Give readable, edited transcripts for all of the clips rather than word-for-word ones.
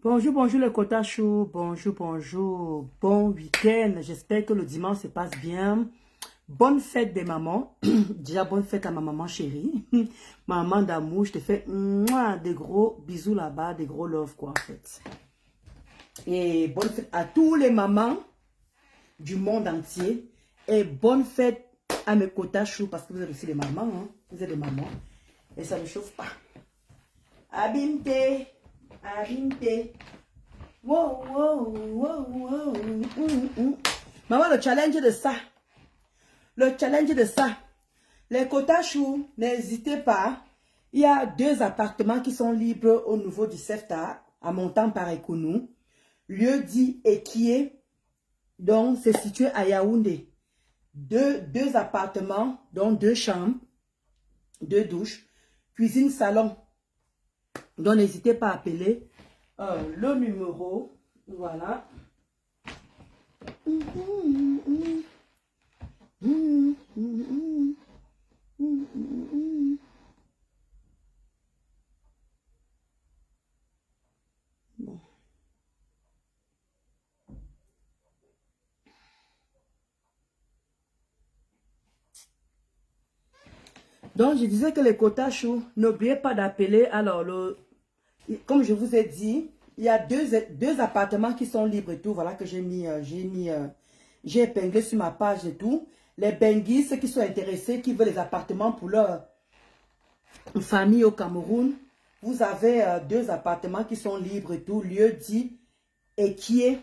Bonjour, bonjour les quotas chauds, bonjour, bonjour, bon week-end, j'espère que le dimanche se passe bien. Bonne fête des mamans, déjà bonne fête à ma maman chérie, maman d'amour, je te fais des gros bisous là-bas, des gros love quoi en fait. Et bonne fête à tous les mamans du monde entier et bonne fête à mes quotas chauds parce que vous êtes aussi des mamans, hein? Vous êtes des mamans et ça ne chauffe pas. Abimte. Arinte. Wow, wow, wow, wow. Maman, le challenge de ça. Le challenge de ça. Les quotas chou, n'hésitez pas. Il y a 2 appartements qui sont libres au niveau du SEFTA, à montant par Ekounou. Lieu dit Ekie. Donc, c'est situé à Yaoundé. Deux appartements, donc 2 chambres, 2 douches, cuisine, salon. Donc, n'hésitez pas à appeler le numéro. Voilà. Bon. Donc, je disais que les quotas chauds, n'oubliez pas d'appeler. Alors, comme je vous ai dit, il y a deux appartements qui sont libres et tout. Voilà que j'ai épinglé sur ma page et tout. Les Benguis, ceux qui sont intéressés, qui veulent les appartements pour leur famille au Cameroun. Vous avez 2 appartements qui sont libres et tout. Lieu dit Ekie.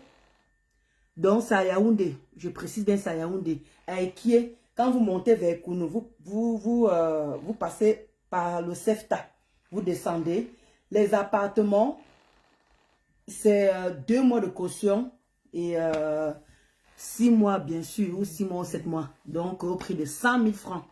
Donc, c'est à Yaoundé. Je précise bien, c'est à Yaoundé. À Ekie, quand vous montez vers Kounou, vous passez par le SEFTA. Vous descendez. Les appartements, c'est 2 mois de caution et 6 mois, bien sûr, ou 6 mois ou 7 mois. Donc, au prix de 100 000 francs.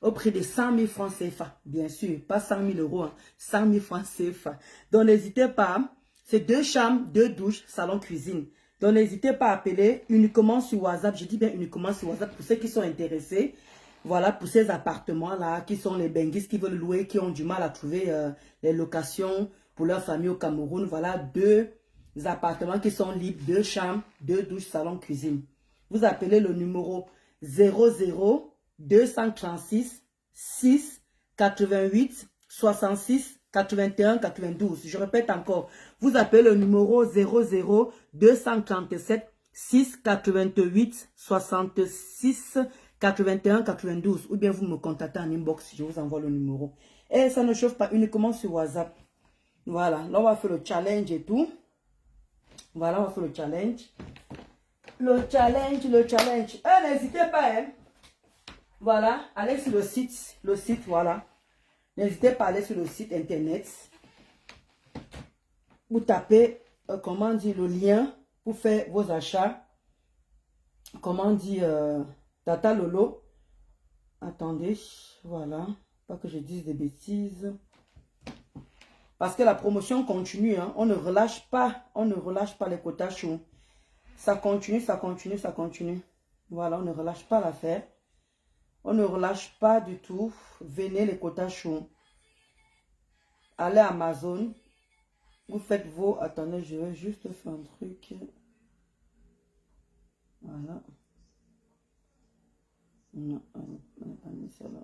Au prix de 100 000 francs CFA, bien sûr. Pas 100 000 euros, hein, 100 000 francs CFA. Donc, n'hésitez pas. C'est 2 chambres, 2 douches, salon, cuisine. Donc, n'hésitez pas à appeler uniquement sur WhatsApp. Je dis bien uniquement sur WhatsApp pour ceux qui sont intéressés. Voilà, pour ces appartements-là, qui sont les benguis qui veulent louer, qui ont du mal à trouver les locations pour leur famille au Cameroun. Voilà, 2 appartements qui sont libres, 2 chambres, 2 douches, salon, cuisine. Vous appelez le numéro 00 236 6 88 66 81 92. Je répète encore, vous appelez le numéro 00 237 6 88 66 81 92 ou bien vous me contactez en inbox, je vous envoie le numéro. Et ça ne chauffe pas uniquement sur WhatsApp. Voilà, là on va faire le challenge et tout. Voilà, on va faire le challenge. Le challenge. N'hésitez pas, hein. Voilà, allez sur le site, voilà. N'hésitez pas à aller sur le site internet. Vous tapez, comment dire, le lien pour faire vos achats. Comment dire, Tata Lolo. Attendez, voilà. Pas que je dise des bêtises. Parce que la promotion continue, hein. On ne relâche pas les quotas chauds. Ça continue. Voilà, on ne relâche pas l'affaire. On ne relâche pas du tout. Venez les quotas chauds. Allez à Amazon. Vous faites vos... Attendez, je vais juste faire un truc. Voilà. Non, on n'a pas mis ça là.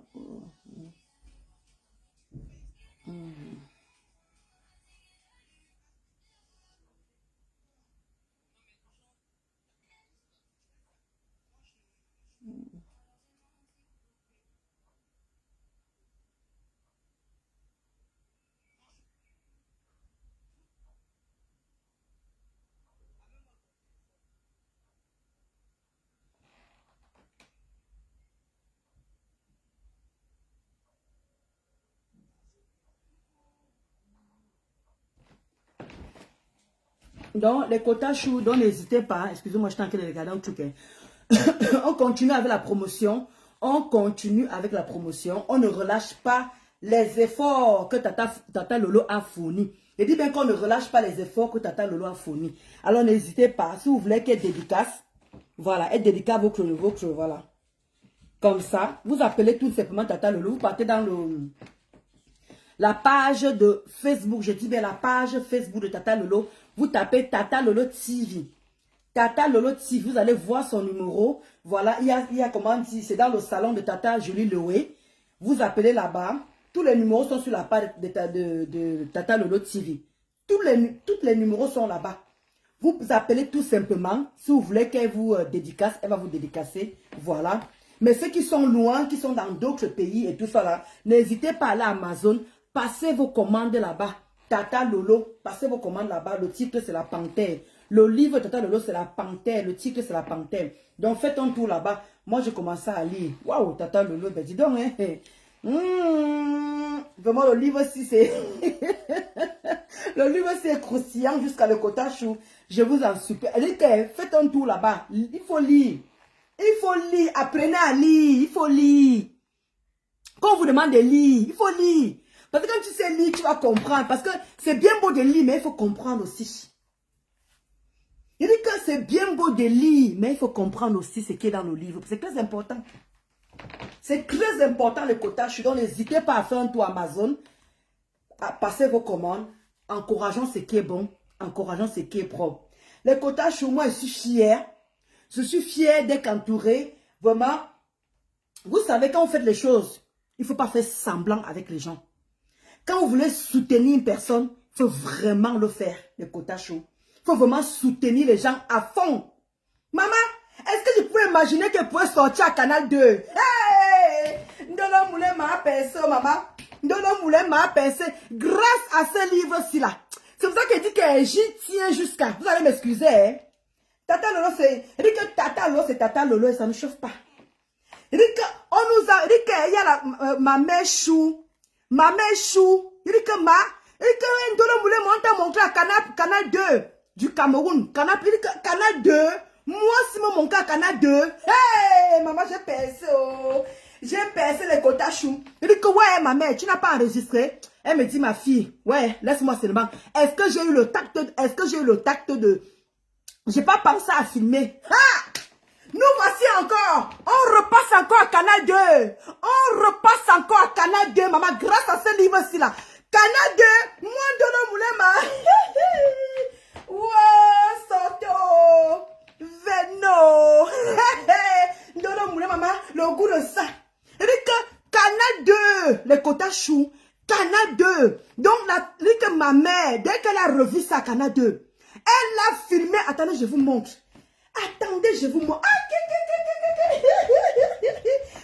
Donc, les quotas chauds, donc n'hésitez pas. Excusez-moi, je suis en train de regarder un truc. On continue avec la promotion. On ne relâche pas les efforts que Tata Lolo a fournis. Je dis bien qu'on ne relâche pas les efforts que Tata Lolo a fournis. Alors, n'hésitez pas. Si vous voulez qu'elle dédicace, voilà, être dédicace à vos voilà. Comme ça, vous appelez tout simplement Tata Lolo. Vous partez dans la page de Facebook. Je dis bien la page Facebook de Tata Lolo. Vous tapez Tata Lolo TV. Tata Lolo TV, vous allez voir son numéro. Voilà, il y a comment dire, c'est dans le salon de Tata Julie Loué. Vous appelez là-bas. Tous les numéros sont sur la page de Tata Lolo TV. Tous les numéros sont là-bas. Vous appelez tout simplement. Si vous voulez qu'elle vous dédicace, elle va vous dédicacer. Voilà. Mais ceux qui sont loin, qui sont dans d'autres pays et tout ça là, n'hésitez pas à aller à Amazon. Passez vos commandes là-bas. Tata Lolo, passez vos commandes là-bas. Le titre, c'est la panthère. Le livre Tata Lolo, c'est la panthère. Le titre, c'est la panthère. Donc, faites un tour là-bas. Moi, j'ai commencé à lire. Waouh, Tata Lolo, ben dis donc, hein. Vraiment, le livre, si c'est... le livre, c'est croustillant jusqu'à le cotachou. Je vous en supplie. Faites un tour là-bas. Il faut lire. Il faut lire. Apprenez à lire. Il faut lire. Quand on vous demande de lire, il faut lire. Parce que quand tu sais lire, tu vas comprendre. Parce que c'est bien beau de lire, mais il faut comprendre aussi. Il dit que c'est bien beau de lire, mais il faut comprendre aussi ce qui est dans le livre. C'est très important. C'est très important le quotage. Donc n'hésitez pas à faire un tour Amazon. À passer vos commandes. Encourageons ce qui est bon. Encourageons ce qui est propre. Le quotage, moi, je suis fière. Je suis fière d'être entourée. Vraiment, vous savez, quand vous faites les choses, il ne faut pas faire semblant avec les gens. Quand vous voulez soutenir une personne, il faut vraiment le faire, le quota chaud. Il faut vraiment soutenir les gens à fond. Maman, est-ce que je pouvais imaginer qu'elle pouvait sortir à Canal 2? Hey! Ndolo moulin m'a pensé, maman. Ndolo moulin m'a pensé. Grâce à ce livre-ci là. C'est pour ça qu'elle dit que j'y tiens jusqu'à. Vous allez m'excuser, hein? Tata Lolo, c'est. Elle dit que Tata Lolo, c'est Tata Lolo et ça ne chauffe pas. Il dit qu'il y a ma mère chou. Ma mère chou. Il dit que Ndolo Moulé monte montré à Canal 2 du Cameroun. Canal 2. Moi, si mon monte à Canal 2. Hey, maman, j'ai percé. Oh. J'ai percé les quotas chou. Il dit que ouais, ma mère, tu n'as pas enregistré. Elle me dit, ma fille, ouais, laisse-moi seulement. Est-ce que j'ai eu le tact de. J'ai pas pensé à filmer. Ah! Nous voici encore. On repasse encore à Canal 2. On repasse encore à Canal 2, maman, grâce à ce livre-ci là. Canal 2, moi, Ndolo Moulema. Ouais, Soto. Veno. Ndolo Moulema, maman, le goût de ça. Il dit que Canal 2, les quotas chou. Canal 2. Donc, il dit que ma mère, dès qu'elle a revu ça à Canal 2, elle l'a filmé. Attendez, je vous montre. Attendez, je vous montre.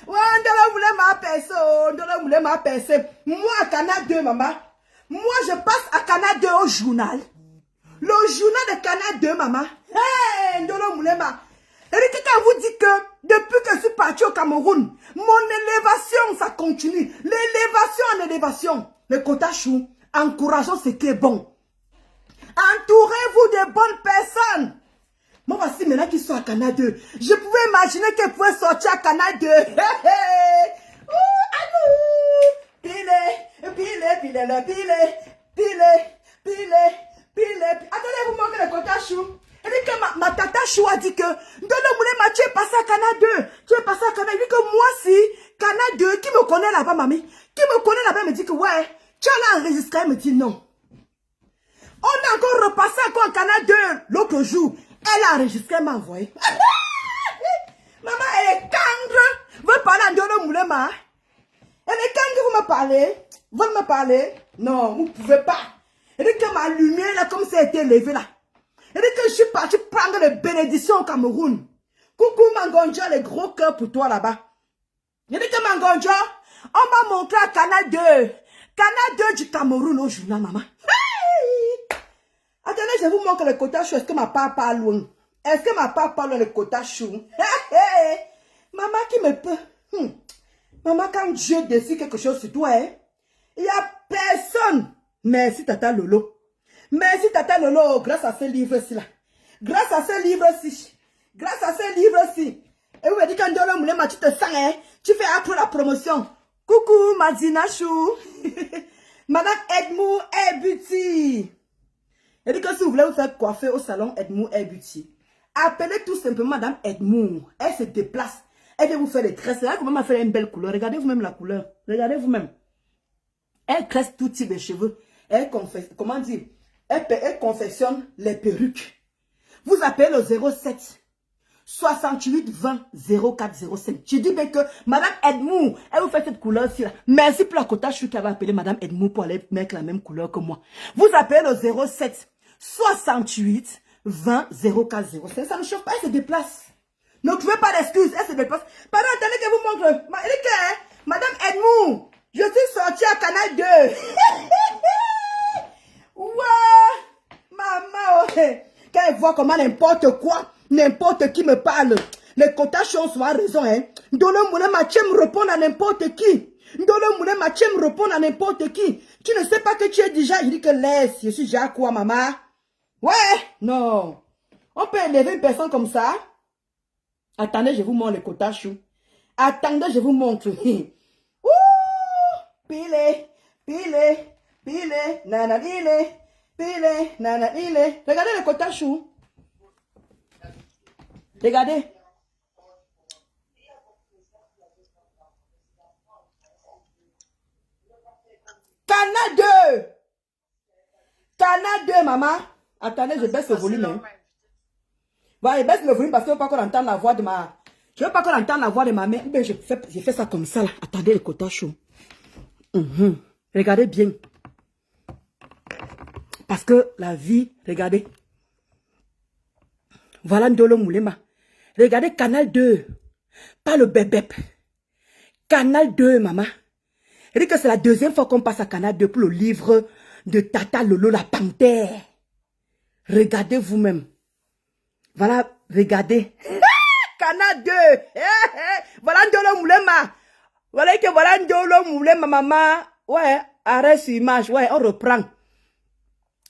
Ouais, Ndolo Moulema percé. Ndolo Moulema percé. Moi, à Canal 2, maman. Moi, je passe à Canal 2 au journal. Le journal de Canal 2, maman. Hey, Ndolo Moulema. Et quelqu'un vous dit que depuis que je suis parti au Cameroun, mon élévation, ça continue. L'élévation en élévation. Le quota chou, encourageons ce qui est bon. Entourez-vous de bonnes personnes. Moi, voici maintenant qu'ils sont à Canal 2. Je pouvais imaginer qu'elle pouvait sortir à Canal 2. Attendez, vous manquez le quota chou. Elle dit que ma tata chou a dit que Ndolo Moulema, tu es passé à Canal 2. Tu es passé à Canal 2. Elle dit que moi, si, Canal 2, qui me connaît là-bas, mamie? Qui me connaît là-bas, me dit que ouais, tu allais enregistrer. Elle me dit non. On a encore repassé encore à Canal 2 l'autre jour. Elle a enregistré, elle m'a envoyé. Maman, elle est cangre. Vous parlez à Ndolo Moulema? Elle est cangre, vous me parlez? Vous me parlez? Non, vous ne pouvez pas. Elle dit que ma lumière, là, comme ça a été levée, là. Elle dit que je suis parti prendre les bénédictions au Cameroun. Coucou, Mangonjo, les gros cœurs pour toi, là-bas. Elle dit que Mangonjo, on m'a montré à Canal 2. Canal 2 du Cameroun au journal, maman. Hey! Attendez, je vous montre le quota chou. Est-ce que ma part parle loin? Est-ce que ma part parle le quota chou? Hey, hey. Maman qui me peut. Maman, quand Dieu décide quelque chose sur toi, hein, il n'y a personne. Merci, Tata Lolo. Merci, Tata Lolo, grâce à ce livre-ci là. Grâce à ce livre-ci. Grâce à ce livre-ci. Et vous me dites quand Ndolo Moulema, tu te sens, hein? Tu fais après la promotion. Coucou, Madina Chou. Madame Edmou Beauty. Elle dit que si vous voulez vous faire coiffer au salon Edmou Beauty, appelez tout simplement Madame Edmou. Elle se déplace. Elle vient vous faire des tresses. Elle va faire une belle couleur. Regardez vous-même la couleur. Regardez vous-même. Elle tresse tout type de cheveux. Elle confesse, comment dire, Elle confectionne les perruques. Vous appelez le 07 68 20 04 05. Je dis bien que Madame Edmou, elle vous fait cette couleur-ci là. Merci pour la quota chou qui avait appelé Madame Edmou pour aller mettre la même couleur que moi. Vous appelez le 07 68 20 04 05. Ça ne chauffe pas, elle se déplace. Ne trouvez pas d'excuses, elle se déplace. Pardon, attendez que je vous montre. Madame Edmou, je suis sortie à Canal 2. Ouais, maman, ouais. Quand elle voit comment n'importe quoi, n'importe qui me parle, les quotas chou ont souvent raison, hein. Ndolo Moulin Mathieu me répond à n'importe qui. Ndolo Moulin Mathieu me répond à n'importe qui. Tu ne sais pas que tu es déjà, il dit que laisse, je suis déjà quoi, maman? Ouais, non. On peut élever une personne comme ça. Attendez, je vous montre les quotas chou. Attendez, je vous montre. Ouh, pile, nananile, pile, nananile. Regardez les quotas chou. Regardez. Canal 2. Canal 2, maman. Attendez, je baisse le volume. Hein. Voilà, je baisse le volume parce que je ne veux pas qu'on entende la voix de ma... Je ne veux pas qu'on entende la voix de ma mère. Mais je fais ça comme ça, là. Attendez, les quotas chauds. Regardez bien. Parce que la vie, regardez. Voilà Ndolo Moulema. Regardez Canal 2. Pas le bébé. Canal 2, maman. Elle dit que c'est la deuxième fois qu'on passe à Canal 2 pour le livre de Tata Lolo, la panthère. Regardez vous-même. Voilà, regardez. Canal 2. Voilà Ndolo Moulema. Voilà que voilà Ndolo Moulema, maman. Ouais, arrête sur image. Ouais, on reprend.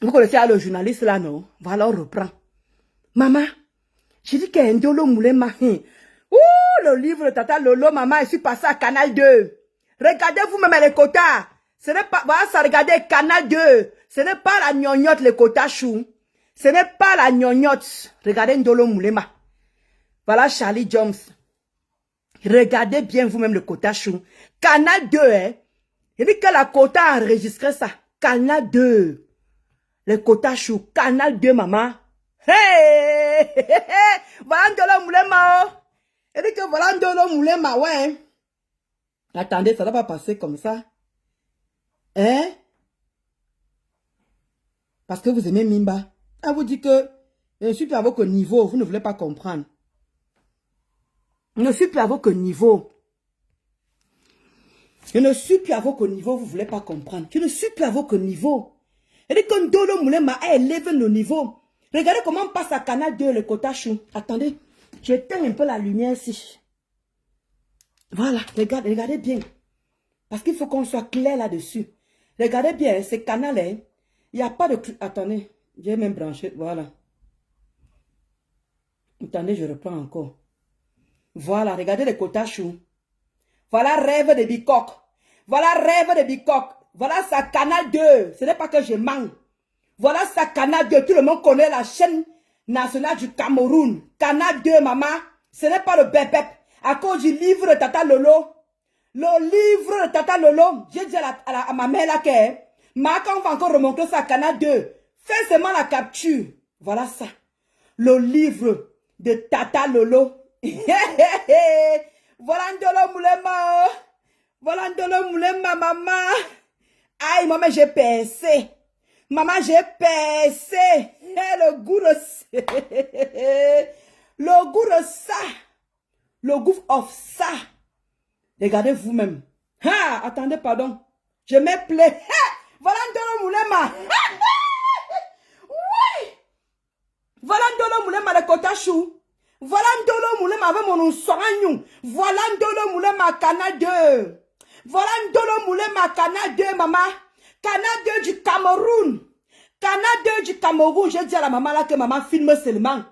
Vous connaissez le journaliste là, non? Voilà, on reprend. Maman, j'ai dit qu'il y a Ndolo Moulema. Ouh, le livre de Tata Lolo, maman, je suis passée à Canal 2. Regardez vous-même les quotas. Ce n'est pas, voilà, ça, regardez, Canal 2. Ce n'est pas la gnognotte, les quotas chou. Ce n'est pas la gnognotte. Regardez Ndolo Moulema. Voilà Charlie Jones. Regardez bien vous-même le quota chou. Canal 2, hein. Il dit que la quota a enregistré ça. Canal 2. Le quota chou. Canal 2, maman. Hey! Voilà Ndolo Moulema. Il dit que voilà Ndolo Moulema, ouais. Attendez, ça ne va pas passer comme ça. Hein? Parce que vous aimez Mimba. Elle vous dit que je ne suis plus à votre niveau. Vous ne voulez pas comprendre. Je ne suis plus à votre niveau. Je ne suis plus à votre niveau. Vous ne voulez pas comprendre. Je ne suis plus à votre niveau. Elle dit que Ndolo Moulema a élevé le niveau. Regardez comment on passe à Canal 2, le quota chou. Attendez, j'éteins un peu la lumière ici. Voilà, regardez bien. Parce qu'il faut qu'on soit clair là-dessus. Regardez bien, ces canaux, il n'y a pas de... Attendez, j'ai même branché, voilà. Attendez, je reprends encore. Voilà, regardez les quotas chou. Voilà rêve de Bicoque. Voilà rêve de Bicoque. Voilà sa Canal 2. Ce n'est pas que je manque. Voilà sa Canal 2. Tout le monde connaît la chaîne nationale du Cameroun. Canal 2, maman. Ce n'est pas le bébé. À cause du livre de Tata Lolo. Le livre de Tata Lolo. J'ai dit à ma mère là que quand on va encore remonter ça à Canal 2. Fais seulement la capture. Voilà ça. Le livre de Tata Lolo. Voilà Ndolo Moulema. Voilà Ndolo Moulema, maman. Aïe, maman, j'ai percé. Maman, j'ai percé. Le goût de... Le goût de ça. Le goût of ça. Regardez vous-même. Ah, attendez, pardon. Je me plais. Voilà Ndolo Moulema. Oui. Voilà Ndolo Moulema, le quota chou. Voilà Ndolo Moulema avec mon soignon. Voilà Ndolo Moulema Canal 2. Voilà Ndolo Moulema Canal 2, maman. Canal 2 du Cameroun. Canal 2 du Cameroun. J'ai dit à la maman là que maman filme seulement.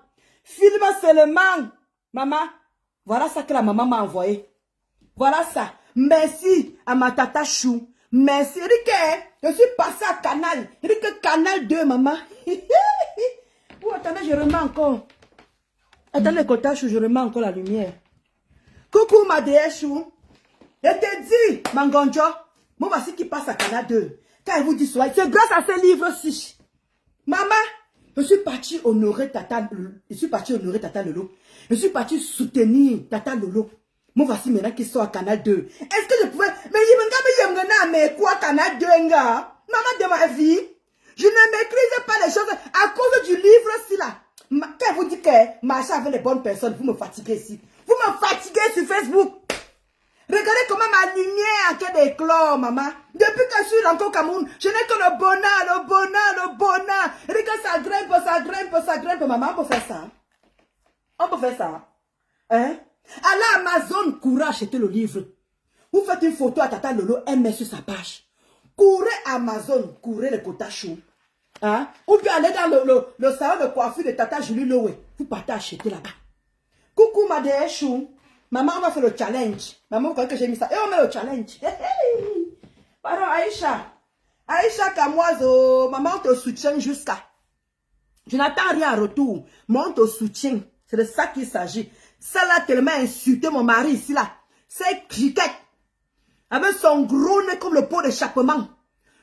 Filme seulement. Maman, voilà ça que la maman m'a envoyé. Voilà ça. Merci à ma tata chou. Merci. Il dit que je suis passé à Canal. Il dit que Canal 2, maman. Oh, attendez, je remets encore. Attendez le quota chou, je remets encore la lumière. Coucou ma déesse chou. Je te dis, Mangonjo, moi voici qui passe à Canal 2. Quand elle vous dit cela, c'est grâce à ce livre-ci. Maman, je suis partie honorer Tata Lolo. Je suis partie soutenir Tata Lolo. Moi, voici maintenant qui sort à Canal 2. Est-ce que je pouvais... Mais quoi, Canal 2, nga? Maman de ma vie, je ne maîtrise pas les choses à cause du livre-ci là. Quand vous dites que marcher avec les bonnes personnes, vous me fatiguez ici. Vous me fatiguez sur Facebook. Regardez comment ma lumière a que d'éclore, maman. Depuis que je suis encore au Cameroun, je n'ai que le bonheur. Regarde, ça grimpe, maman. On peut faire ça. On peut faire ça. Hein? Allez Amazon, courez acheter le livre. Vous faites une photo à Tata Lolo, elle met sur sa page. Courez Amazon, courez le quota chou. Hein? Ou bien allez dans le salon de coiffure de Tata Julie Lowe. Vous partez acheter là-bas. Coucou ma déesse chou. Maman, on va faire le challenge. Maman, vous croyez que j'ai mis ça? Et on met le challenge. Pardon, Aïcha. Aïcha Kamoizo. Maman, on te soutient jusqu'à. Je n'attends rien en retour. Mais on te soutient. C'est de ça qu'il s'agit. Celle-là tellement insulté mon mari ici là. C'est cricket. Avec son gros nez comme le pot d'échappement.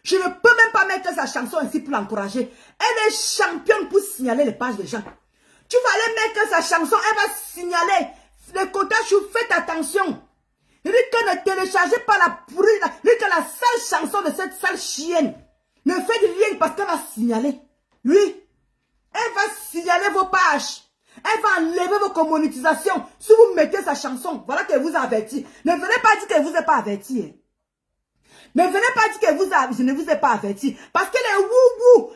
Je ne peux même pas mettre sa chanson ici pour l'encourager. Elle est championne pour signaler les pages des gens. Tu vas aller mettre sa chanson, elle va signaler. Le quota chou, faites attention. Il dit que ne téléchargez pas la pourrie. Il dit que la sale chanson de cette sale chienne. Ne faites rien parce qu'elle va signaler. Oui. Elle va signaler vos pages. Elle va enlever vos monétisations. Si vous mettez sa chanson, voilà qu'elle vous a averti. Ne venez pas dire qu'elle ne vous a pas averti. Hein. Ne venez pas dire que je ne vous ai pas averti. Parce que les wou-wou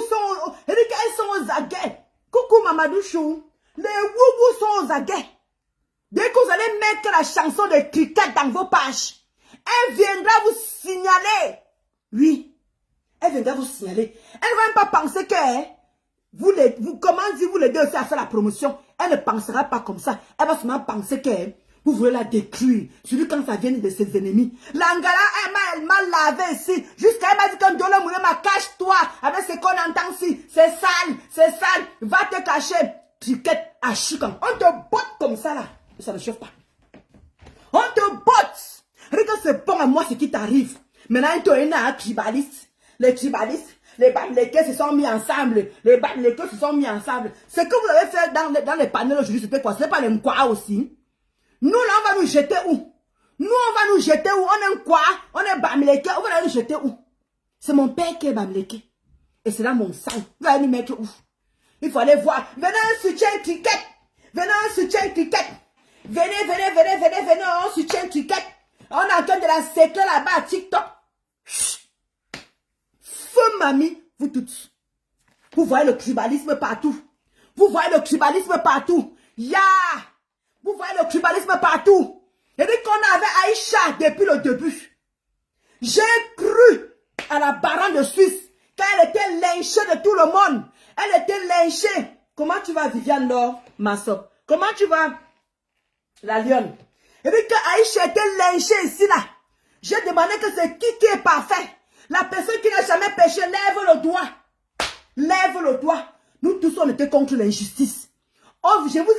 sont... Elle dit qu'elles sont aux aguets. Coucou Mamadou Chou. Les wou-wou sont aux aguets. Dès que vous allez mettre la chanson de cricket dans vos pages, elle viendra vous signaler. Oui. Elle viendra vous signaler. Elle ne va même pas penser que... comment dire, vous les deux aussi à faire la promotion. Elle ne pensera pas comme ça. Elle va seulement penser que vous voulez la détruire. Surtout quand ça vient de ses ennemis. L'Angala, elle m'a lavé ici. Jusqu'à elle m'a dit que Dolo Moulema, cache-toi avec ce qu'on entend ici. C'est sale. Va te cacher. Cricket à Chican. On te botte comme ça là. Ça ne chauffe pas. On te botte. Regarde, c'est bon à moi ce qui t'arrive. Maintenant, il y a un tribaliste. Les tribalistes. Les Bamilekés se sont mis ensemble. Les Bamilekés se sont mis ensemble. Ce que vous avez fait dans les panels aujourd'hui, c'était quoi? Ce n'est pas les Nkwa aussi. Nous, là, on va nous jeter où? Nous, on va nous jeter où? On est Nkwa, on est Bamilekés. On va nous jeter où? C'est mon père qui est Bamileke. Et c'est là mon sang. Vous allez nous mettre où? Il faut aller voir. Venez, un soutien cricket. Venez, un soutien cricket. Venez, on soutient cricket. On est en train de la sécler là-bas à TikTok. Chut. Feu mamie, vous toutes. Vous voyez le tribalisme partout. Vous voyez le tribalisme partout. Ya! Vous voyez le tribalisme partout. Et dès qu'on avait Aïcha depuis le début, j'ai cru à la baronne de Suisse quand elle était lynchée de tout le monde. Elle était lynchée. Comment tu vas, Viviane Laure, ma soeur? Comment tu vas, la lionne? Et dès que Aïcha était lynchée ici là, j'ai demandé que c'est qui est parfait. La personne qui n'a jamais péché, lève le doigt. Lève le doigt. Nous tous, on était contre l'injustice. Oh, j'ai toujours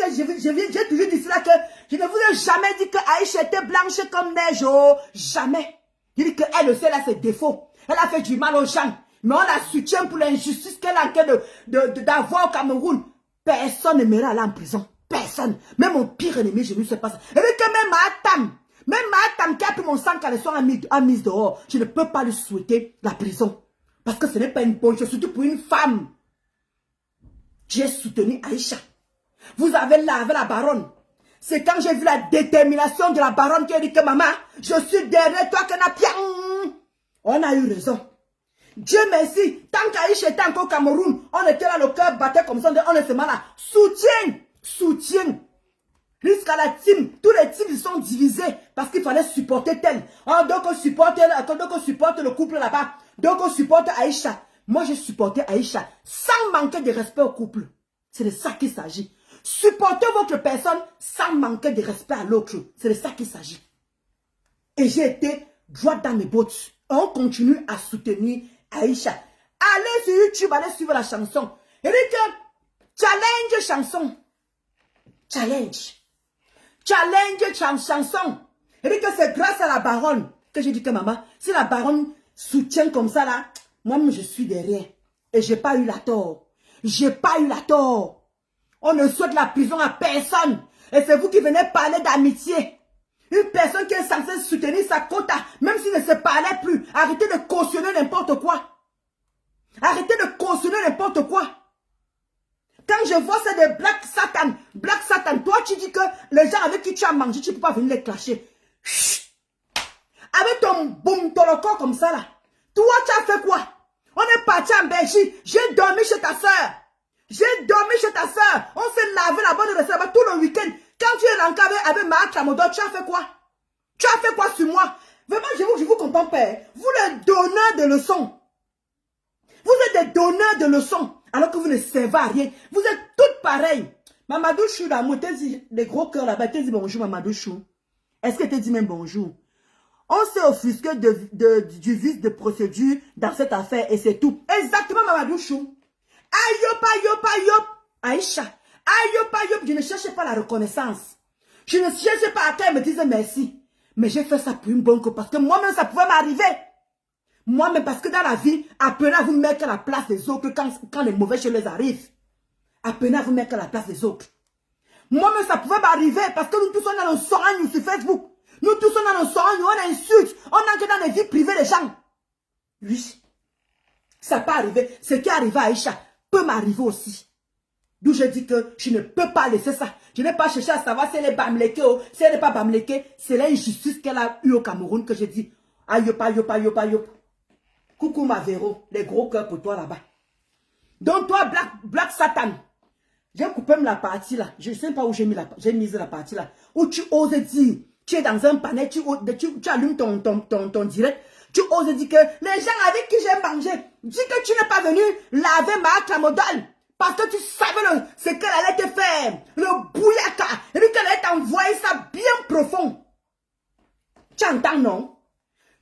dit cela que je ne vous ai jamais dit que Aïcha était blanche comme neige. Oh, jamais. J'ai dit qu'elle aussi, elle a ses défauts. Elle a fait du mal aux gens. Mais on la soutient pour l'injustice qu'elle a en train d'avoir au Cameroun. Personne n'aimerait aller en prison. Personne. Même mon pire ennemi, je ne sais pas ça. Et que même ma Tam qui a pris mon sang quand elle soit mise dehors, je ne peux pas lui souhaiter la prison. Parce que ce n'est pas une bonne chose, surtout pour une femme. J'ai soutenu Aïcha. Vous avez lavé la baronne. C'est quand j'ai vu la détermination de la baronne qui a dit que maman, je suis derrière toi, Kenapia. On a eu raison. Dieu merci, tant qu'Aïcha était encore au Cameroun, on était là, le cœur battait comme ça, on était là. Soutien. Jusqu'à la team, tous les teams ils sont divisés parce qu'il fallait supporter tel. Oh, donc on supporte le couple là-bas. Donc on supporte Aïcha. Moi j'ai supporté Aïcha sans manquer de respect au couple. C'est de ça qu'il s'agit. Supportez votre personne sans manquer de respect à l'autre. C'est de ça qu'il s'agit. Et j'ai été droit dans mes bottes. On continue à soutenir Aïcha. Allez sur YouTube, allez suivre la chanson. Et dit que challenge chanson. Challenge chanson. Et dit que c'est grâce à la baronne que j'ai dit que maman, si la baronne soutient comme ça là, moi je suis derrière. Et j'ai pas eu la tort. J'ai pas eu la tort. On ne souhaite la prison à personne. Et c'est vous qui venez parler d'amitié. Une personne qui est censée soutenir sa quota, même s'il ne se parlait plus. Arrêtez de cautionner n'importe quoi. Arrêtez de cautionner n'importe quoi. Quand je vois ça de Black Satan, toi tu dis que les gens avec qui tu as mangé, tu ne peux pas venir les clasher. Chut. Avec ton boum, ton corps comme ça là. Toi tu as fait quoi? On est parti en Belgique, j'ai dormi chez ta soeur. J'ai dormi chez ta soeur. On s'est lavé la bonne recette là-bas tout le week-end. Quand tu es rentré avec Marc Lamodo, tu as fait quoi? Tu as fait quoi sur moi? Vraiment, je vous comprends pas. Vous les donneurs de leçons. Vous êtes des donneurs de leçons. Alors que vous ne servez à rien. Vous êtes toutes pareilles. Mamadou Chou, là, moi, les gros cœurs là-bas, t'as dit bonjour, Mamadou Chou. Est-ce que t'as dit même bonjour? On s'est offusqué du vice de procédure dans cette affaire et c'est tout. Exactement, Mamadou Chou. Ayop, ayop, ayop. Aïcha. Ayop, ayop. Je ne cherchais pas la reconnaissance. Je ne cherchais pas à qu'elle me dise merci. Mais j'ai fait ça pour une bonne cause parce que moi-même, ça pouvait m'arriver. Moi-même, parce que dans la vie, apprenez à vous mettre à la place des autres quand les mauvais choses les arrivent. Apprenez à vous mettre à la place des autres. Moi-même, ça pouvait m'arriver parce que nous tous, on a nos soragnes sur Facebook. Nous tous, on a nos soragnes, on insulte. On entre dans les vies privées des gens. Oui. Ça peut arriver. Ce qui est arrivé à Aïcha peut m'arriver aussi. D'où je dis que je ne peux pas laisser ça. Je n'ai pas cherché à savoir si elle est bamléquée ou si elle n'est pas bamléquée. C'est l'injustice qu'elle a eue au Cameroun que j'ai dit. Ayop, ayop, ayop, ayop. Coucou ma Véro, les gros cœurs pour toi là-bas. Donc toi, Black Satan, j'ai coupé la partie là. Je ne sais pas où j'ai mis la partie là. Où tu oses dire, tu es dans un panel, tu allumes ton direct. Tu oses dire que les gens avec qui j'ai mangé, dis que tu n'es pas venu laver ma clamodole. Parce que tu savais ce qu'elle allait te faire. Le bouillaka. Et puis qu'elle allait t'envoyer ça bien profond. Tu entends non?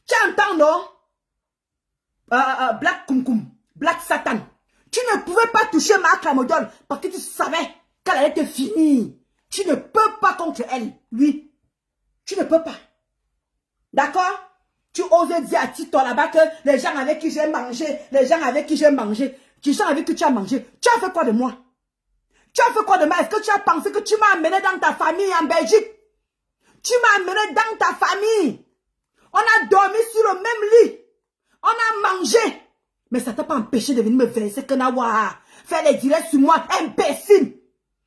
Tu entends non? Black Kumkum, Black Satan. Tu ne pouvais pas toucher Marc Lamodolle parce que tu savais qu'elle allait te finir. Tu ne peux pas contre elle. Oui. Tu ne peux pas. D'accord? Tu oses dire à Tito là-bas que les gens avec qui j'ai mangé, les gens avec qui tu as mangé, tu as fait quoi de moi? Tu as fait quoi de moi? Est-ce que tu as pensé que tu m'as amené dans ta famille en Belgique? Tu m'as amené dans ta famille. On a dormi sur le même lit. On a mangé. Mais ça t'a pas empêché de venir me verser que Nawa. Faire les directs sur moi, imbécile.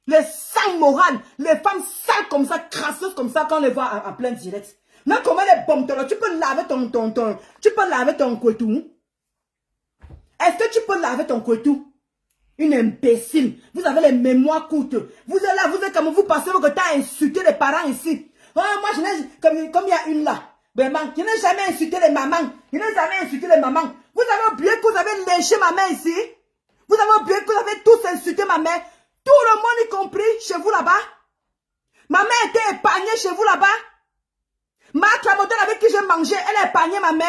Les sangs morales, les femmes sales comme ça, crasseuses comme ça, quand on les voit en plein direct. Non, comment les bombes, tu peux laver tu peux laver ton couetou. Est-ce que tu peux laver ton couetou? Une imbécile. Vous avez les mémoires courtes. Vous êtes là, vous êtes comme vous passez votre temps à insulter les parents ici. Oh, moi, je n'ai, comme il y a une là. Vraiment, je n'ai jamais insulté les mamans. Je n'ai jamais insulté les mamans. Vous avez oublié que vous avez lynché ma mère ici. Vous avez oublié que vous avez tous insulté ma mère. Tout le monde y compris chez vous là-bas. Ma mère était épargnée chez vous là-bas. Marc Lamodolle avec qui j'ai mangé, elle a épargné ma mère.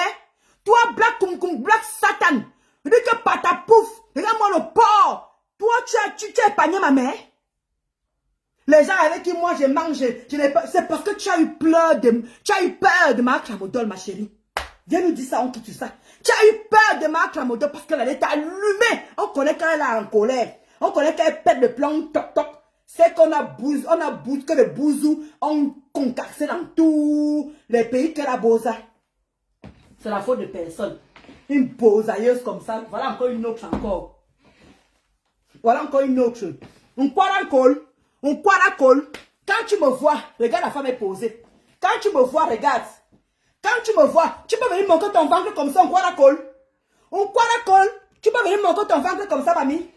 Toi, Black Kumkum, Black Satan. Je dis que patapouf. Regarde-moi le porc. Toi, tu as épargné ma mère. Les gens avec qui moi j'ai mangé, c'est parce que tu as eu peur de Marc Lamodolle, ma chérie. Viens nous dire ça, on quitte ça. Tu as eu peur de Marc Lamodolle parce qu'elle allait t'allumer. On connaît quand elle est en colère. On connaît qu'elle pète le plan, toc toc. C'est qu'on a que les bousous ont concassé dans tous les pays qu'elle a bosa. C'est la faute de personne. Une bosailleuse comme ça. Voilà encore une autre encore. Voilà encore une autre. On quaracole. Quand tu me vois, regarde la femme est posée. Quand tu me vois, regarde. Quand tu me vois, tu peux venir montrer ton ventre comme ça, on quaracole. Tu peux venir montrer ton ventre comme ça, mamie.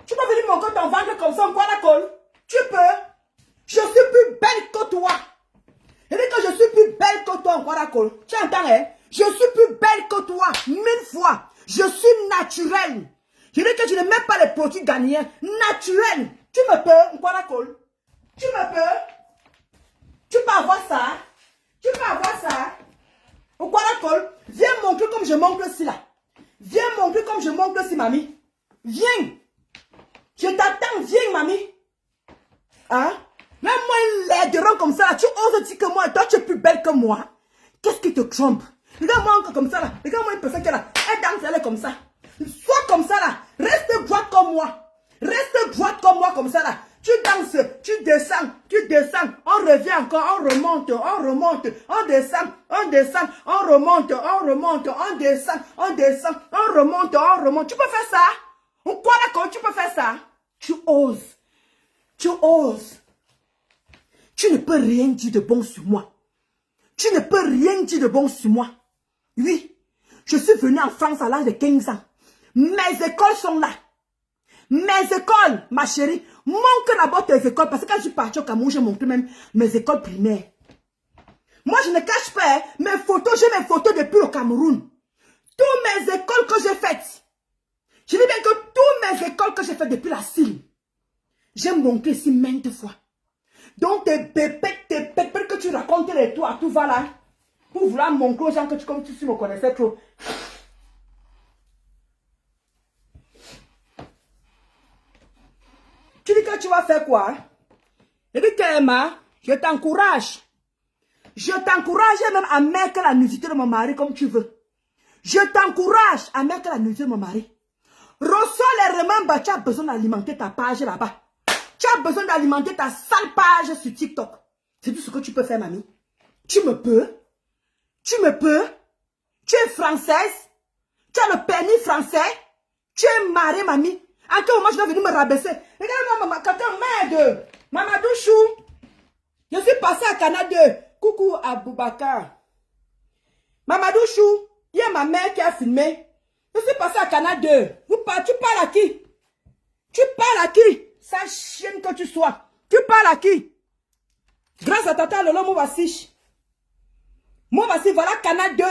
Tu peux venir montrer ton ventre comme ça, on quaracole. Tu peux. Je suis plus belle que toi. Je dis que je suis plus belle que toi, on quaracole. Tu entends, hein? Je suis plus belle que toi, 1000 fois. Je suis naturelle. Je dis que je ne mets pas les produits ghanéens. Naturels. Tu me peux, on quaracole. Tu me peux. Tu peux avoir ça. Tu peux avoir ça. On quaracole. Viens montrer comme je montre ici là. Viens montrer comme je montre ici, mamie. Viens. Je t'attends, viens, mamie. Hein? Même moi, une laideron comme ça, là, tu oses dire que moi, toi, tu es plus belle que moi. Qu'est-ce qui te trompe? Regarde-moi encore comme ça, là. Regarde-moi une personne qui est là. Elle danse, elle est comme ça. Soit comme ça là. Reste droite comme moi. Reste droite comme moi comme ça là. Tu danses, tu descends, on revient encore, on remonte, on descend, on remonte, on descend, on remonte. Tu peux faire ça? Quoi d'accord, tu peux faire ça? Tu oses. Tu ne peux rien dire de bon sur moi. Oui, je suis venue en France à l'âge de 15 ans. Mes écoles sont là. Mes écoles, ma chérie, montre d'abord tes écoles. Parce que quand je suis partie au Cameroun, j'ai montré même mes écoles primaires. Moi, je ne cache pas hein, mes photos. J'ai mes photos depuis le Cameroun. Toutes mes écoles que j'ai faites. Je dis bien que toutes mes écoles que j'ai faites depuis la CIL, j'ai montré ici maintes fois. Donc, tes pépettes que tu racontes les toits, tout va là. Pour vouloir montrer aux gens que comme tu me connaissais trop. Tu dis que tu vas faire quoi? Je dis que Emma, je t'encourage. Je t'encourage même à mettre la nudité de mon mari comme tu veux. Je t'encourage à mettre la nudité de mon mari. Reçois les remembres, tu as besoin d'alimenter ta page là-bas. Tu as besoin d'alimenter ta sale page sur TikTok. C'est tout ce que tu peux faire, mamie. Tu me peux. Tu es française. Tu as le permis français. Tu es mariée, mamie. À quel moment je dois venir me rabaisser? Regarde-moi, maman, quelqu'un merde. Mamadou Chou. Je suis passée à Canada. Coucou Aboubakar. Mamadou Chou. Il y a ma mère qui a filmé. Je suis passée à Canada. Tu parles à qui? Tu parles à qui? Sa chienne que tu sois. Tu parles à qui? Grâce à Tata Lolo, moi voici. Moi voici, voilà Canal 2.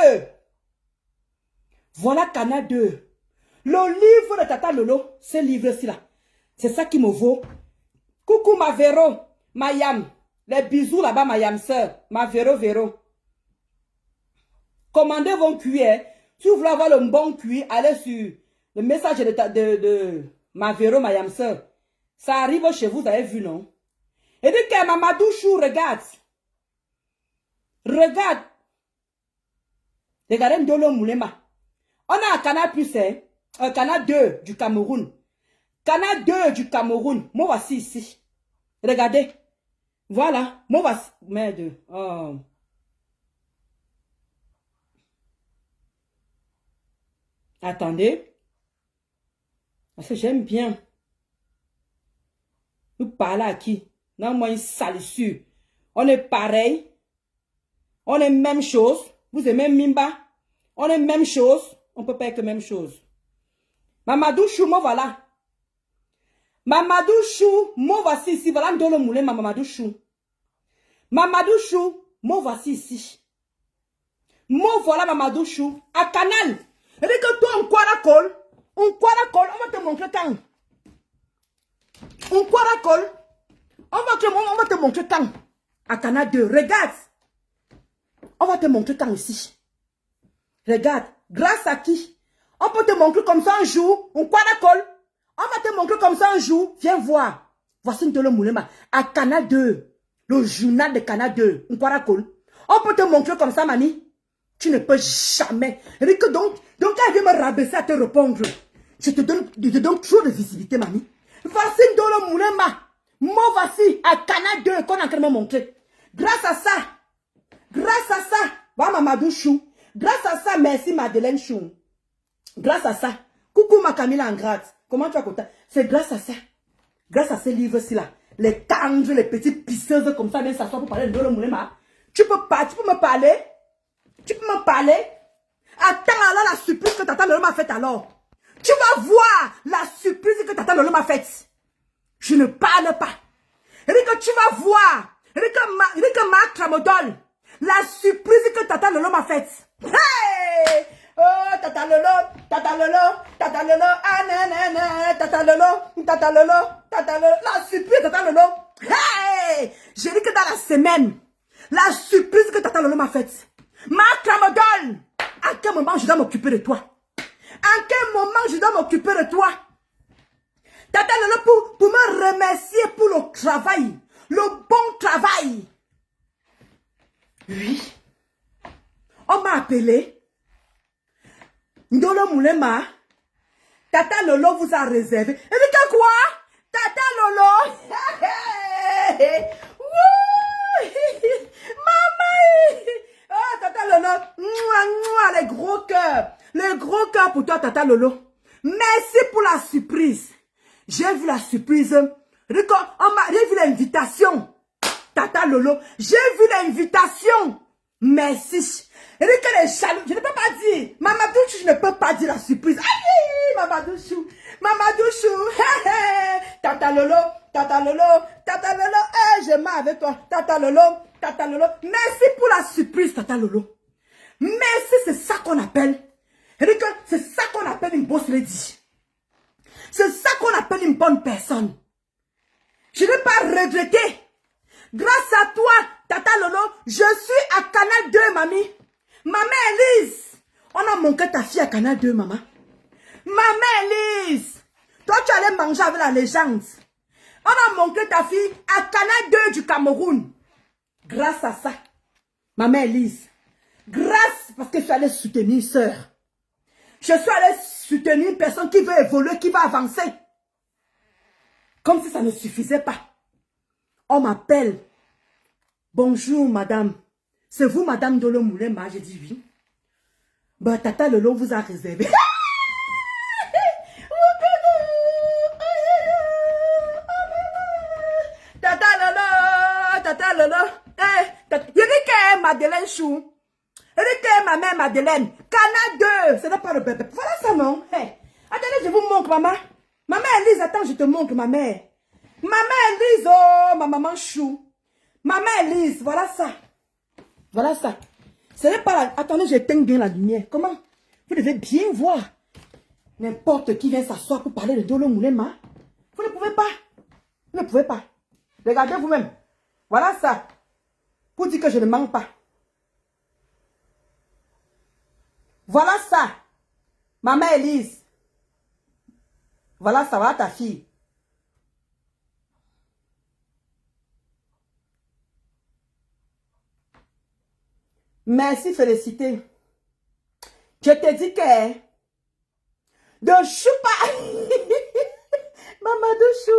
Voilà Canal 2. Le livre de Tata Lolo, ce livre-ci là. C'est ça qui me vaut. Coucou ma Véro, ma Yam. Les bisous là-bas, ma Yam sœur. Ma Véro. Commandez vos cuits. Si vous voulez avoir le bon cuit, allez sur le message de ma Véro, ma Yam sœur. Ça arrive chez vous, vous avez vu, non? Et dit que Mamadou Chou, regarde. Regardez Ndolo Moulema. On a un canal plus, hein? Un canal 2 du Cameroun. Canal 2 du Cameroun. Moi, voici ici. Regardez. Voilà. Moi, voici. Merde. Oh. Attendez. Parce que j'aime bien. Vous parlez à qui? Non, moi, une salissure. On est pareil. On est même chose. Vous aimez Mimba. On est même chose. On peut pas être même chose. Mamadou Chou, moi voilà. Mamadou Chou, moi voici ici. Voilà Ndolo Moulin, Mamadou Chou. Mamadou Chou, moi voici ici. Moi voilà Mamadou Chou. À Canal. Et dit que toi, on quaracole. On va te montrer quand. On quaracole. On va te montrer quand. À Canal 2. Regarde. On va te montrer quand ici. Regarde. Grâce à qui? On peut te montrer comme ça un jour. On quaracole. On va te montrer comme ça un jour. Viens voir. Voici Ndolo Moulema. À Canal 2. Le journal de Canal 2. On quaracole. On peut te montrer comme ça, mamie. Tu ne peux jamais. Et que donc quand elle vient me rabaisser à te répondre, je te donne trop de visibilité, mamie. Voici Ndolo Moulema. Moi, voici à Canal 2 qu'on a en train de me montrer. Grâce à ça, va Mamadou Chou. Grâce à ça, merci Madeleine Chou. Grâce à ça, coucou ma Camille Angrade. Comment tu as content? C'est grâce à ça. Grâce à ces livres-ci là. Les tendres, les petites pisseuses comme ça, viennent s'asseoir pour parler de Ndolo Moulema. Tu peux me parler? Tu peux me parler? Attends alors la surprise que Tata Lolo m'a faite alors. Tu vas voir la surprise que Tata Lolo m'a faite. Je ne parle pas. Et que tu vas voir. Et que Marc Tramodol. La surprise que Tata Lolo m'a faite. Hey! Oh, Tata Lolo, ah nanana, Tata Lolo. La surprise de Tata Lolo. Hey! J'ai dit que dans la semaine, la surprise que Tata Lolo m'a faite. Marc Tramodol. À quel moment je dois m'occuper de toi? À quel moment je dois m'occuper de toi? Tata Lolo pour me remercier pour le travail. Le bon travail. Oui. On m'a appelé. Ndolo Moulema. Tata Lolo vous a réservé. Et dit que quoi? Tata Lolo. Maman. Oh, Tata Lolo. Mouah, mouah, les gros cœurs. Les gros cœurs pour toi, Tata Lolo. Merci pour la surprise. J'ai vu la surprise. J'ai vu l'invitation. Tata Lolo. J'ai vu l'invitation. Merci. Et que les jaloux, je ne peux pas dire. Mamadouchou, je ne peux pas dire la surprise. Aïe, Mamadouchou. Mamadouchou. Tata Lolo, Tata Lolo, Tata Lolo. Je m'en avec toi. Tata Lolo, Tata Lolo. Merci pour la surprise, Tata Lolo. Merci, c'est ça qu'on appelle. C'est ça qu'on appelle une boss lady. C'est ça qu'on appelle une bonne personne. Je n'ai pas regretté. Grâce à toi, Tata Lolo, je suis à Canal 2, mamie. Maman Elise, on a manqué ta fille à Canal 2, maman. Maman Elise, toi tu allais manger avec la légende. On a manqué ta fille à Canal 2 du Cameroun. Grâce à ça, maman Elise, grâce parce que je suis allée soutenir une soeur. Je suis allée soutenir une personne qui veut évoluer, qui va avancer. Comme si ça ne suffisait pas. On m'appelle. Bonjour, madame. C'est vous, madame Dolo Moulema? J'ai dit oui. Bah, Tata Lolo vous a réservé. Tata Lolo, Tata Lolo. Il dit que Madeleine Chou. Il dit que ma mère Madeleine. Canal 2. Ce n'est pas le bébé. Voilà ça, non? Attendez, je vous montre, maman. Maman Elise, attends, je te montre, ma mère. Maman Elise, oh, ma maman Chou. Maman Elise, voilà ça. Voilà ça. Ce n'est pas la... Attendez, j'éteins bien la lumière. Comment? Vous devez bien voir. N'importe qui vient s'asseoir pour parler de Dolo Moulema. Vous ne pouvez pas. Vous ne pouvez pas. Regardez vous-même. Voilà ça. Pour dire que je ne mens pas. Voilà ça. Maman Elise. Voilà ça, voilà ta fille. Merci, félicité. Je te dis que de choupa. Maman de chou.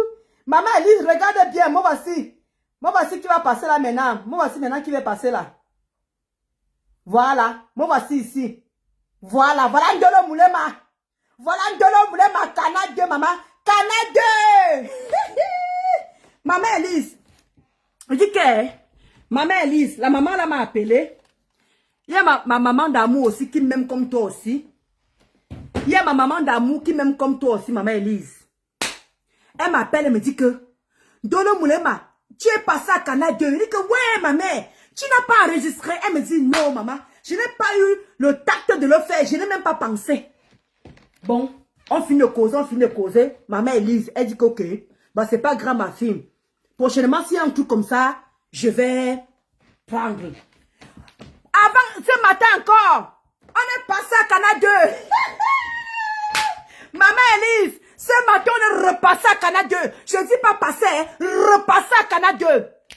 Maman Elise, regarde bien. Moi voici. Moi voici qui va passer là maintenant. Moi voici maintenant qui va passer là. Voilà. Moi voici ici. Voilà. Voilà Ndolo Moulema. Voilà Ndolo Moulema. Canal 2, maman. Canal 2. Maman Elise. Je dis que maman Elise, la maman là m'a appelé. Il y a ma maman d'amour aussi qui m'aime comme toi aussi. Il y a ma maman d'amour qui m'aime comme toi aussi, maman Elise. Elle m'appelle et me dit que Dolo Moulema, tu es passé à Canal 2. Elle dit que ouais, ma mère, tu n'as pas enregistré. Elle me dit non, maman, je n'ai pas eu le tact de le faire. Je n'ai même pas pensé. Bon, on finit de causer, Maman Elise, elle dit que ok, bah c'est pas grave ma fille. Prochainement, s'il y a un truc comme ça, je vais prendre. Avant, ce matin encore, on est passé à Canal 2. Maman Elise, ce matin, on est repassé à Canal 2. Je ne dis pas passer, hein, repassé à Canal 2.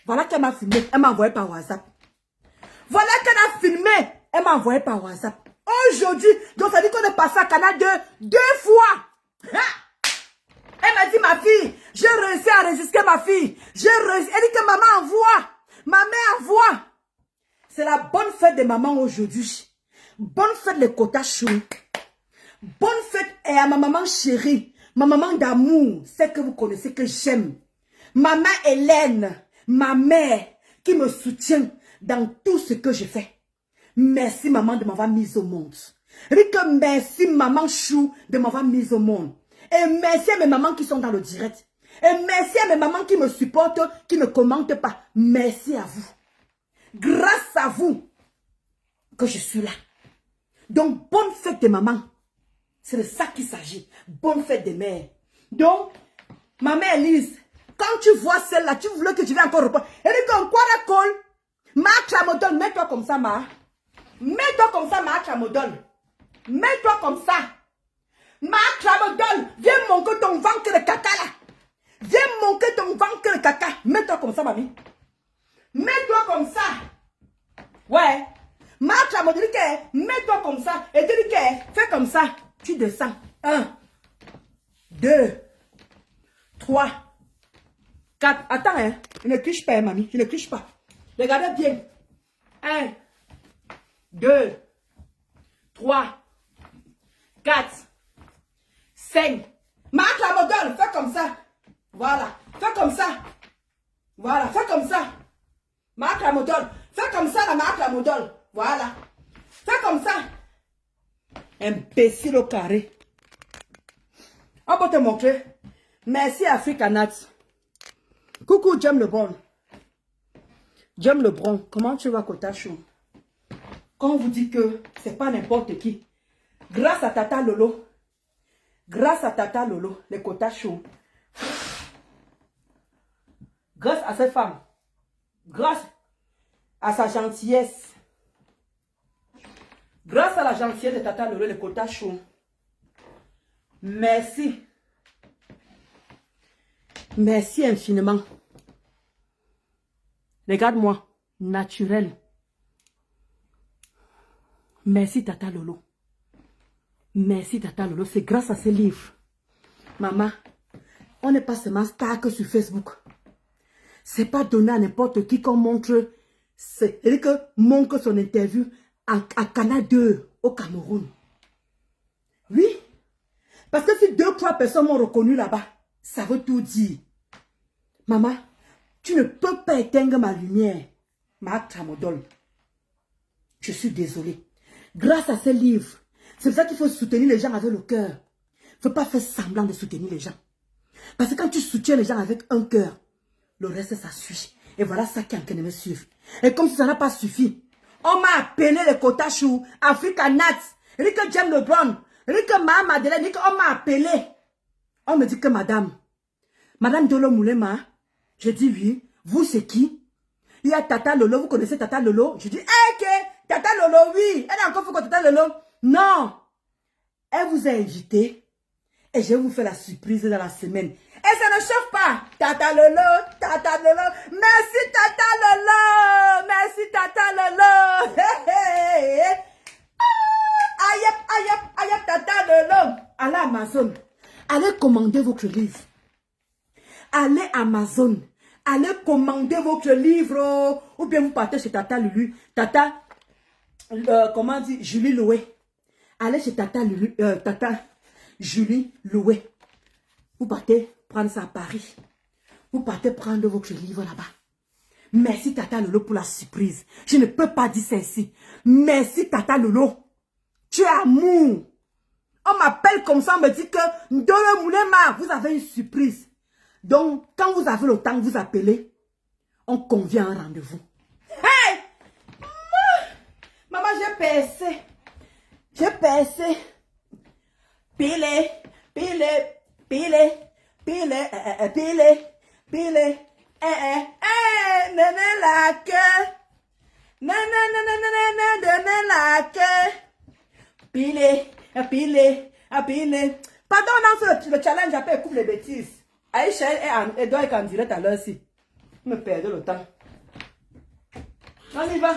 Voilà qu'elle m'a filmé, elle m'a envoyé par WhatsApp. Voilà qu'elle a filmé, elle m'a envoyé par WhatsApp. Aujourd'hui, donc ça dit qu'on est passé à Canal 2 fois. Elle m'a dit, ma fille, j'ai réussi à enregistrer ma fille. J'ai réussi. Elle dit que maman envoie. Ma mère envoie. C'est la bonne fête de maman aujourd'hui. Bonne fête les quotas chou. Bonne fête et à ma maman chérie. Ma maman d'amour. Celle que vous connaissez, que j'aime. Maman Hélène. Ma mère qui me soutient dans tout ce que je fais. Merci maman de m'avoir mise au monde. Elle dit que merci maman chou de m'avoir mise au monde. Et merci à mes mamans qui sont dans le direct. Et merci à mes mamans qui me supportent, qui ne commentent pas. Merci à vous. Grâce à vous que je suis là. Donc, bonne fête des mamans. C'est de ça qu'il s'agit. Bonne fête des mères. Donc, maman Elise, quand tu vois celle-là, tu voulais que je vais encore reprendre. Elle dit qu'on quoi la colle? Ma Tramodol, mets-toi comme ça, ma. Mets-toi comme ça, ma Tramodol. Mets-toi comme ça. Ma Tramodol, viens monter ton ventre de caca là. Viens monter ton ventre de caca. Mets-toi comme ça, mamie. Mets-toi comme ça. Ouais. Ma Tramodol dit que mets-toi comme ça. Et tu dis que fais comme ça. Tu descends. 1, 2, 3, 4. Attends, hein. Je ne triche pas, hein, mamie. Je ne triche pas. Regardez bien. 1, 2, 3, 4, 5. Marque la modèle. Fais comme ça. Voilà. Fais comme ça. Voilà. Fais comme ça. Marque la modèle. Fais comme ça, la marque la modèle. Voilà. Fais comme ça. Imbécile au carré. On peut te montrer. Merci Africa Nuts. Coucou J'aime le bon. J'aime le bon. Comment tu vas Kotacho? Quand on vous dit que c'est pas n'importe qui. Grâce à Tata Lolo. Grâce à Tata Lolo. Les Kotacho. Grâce à cette femme. Grâce à sa gentillesse. Grâce à la gentillesse de Tata Lolo, les Kotacho. Merci. Merci infiniment. Regarde-moi. Naturel. Merci Tata Lolo. Merci Tata Lolo. C'est grâce à ces livres. Maman, on n'est pas seulement star que sur Facebook. C'est pas donné à n'importe qui qu'on montre. C'est-à-dire que montre son interview à Canal 2 au Cameroun. Oui. Parce que si 2-3 personnes m'ont reconnu là-bas, ça veut tout dire. Maman, tu ne peux pas éteindre ma lumière. Ma tramodole. Je suis désolée. Grâce à ces livres, c'est pour ça qu'il faut soutenir les gens avec le cœur. Il ne faut pas faire semblant de soutenir les gens. Parce que quand tu soutiens les gens avec un cœur, le reste, ça suit. Et voilà ça qui est en train de me suivre. Et comme si ça n'a pas suffi, on m'a appelé les Kotachou, Africa Nuts, Rick James Lebron, Rick Madeleine, on m'a appelé. On me dit que madame Dolo Moulema, je dis oui, vous c'est qui? Il y a Tata Lolo, vous connaissez Tata Lolo? Je dis, ok, Tata Lolo, oui. Elle a encore fait quoi Tata Lolo? Non. Elle vous a invité et je vais vous faire la surprise dans la semaine. Et ça ne chauffe pas. Tata Lolo, Tata Lolo. Merci Tata Lolo. Merci Tata Lolo. Aïe, Tata Lolo. Allez Amazon. Allez commander votre livre. Allez Amazon. Allez commander votre livre. Ou bien vous partez chez Tata Lulu. Tata, comment on dit, Julie Loué. Allez chez Tata Lulu, Tata Julie Loué. Vous partez prendre ça à Paris. Vous partez prendre votre livre là-bas. Merci Tata Lolo pour la surprise. Je ne peux pas dire ça ici. Merci Tata Lolo. Tu es amour. On m'appelle comme ça, on me dit que Ndolo Moulema, vous avez une surprise. Donc, quand vous avez le temps, vous appelez. On convient un rendez-vous. Hey! Maman, j'ai percé. J'ai percé. Pile. Nene la queue. Nene la queue. Pile. Pardon, non, le challenge après coupe les bêtises. Aïcha, elle doit être en direct à l'heure-ci. Me perdre le temps. On y va.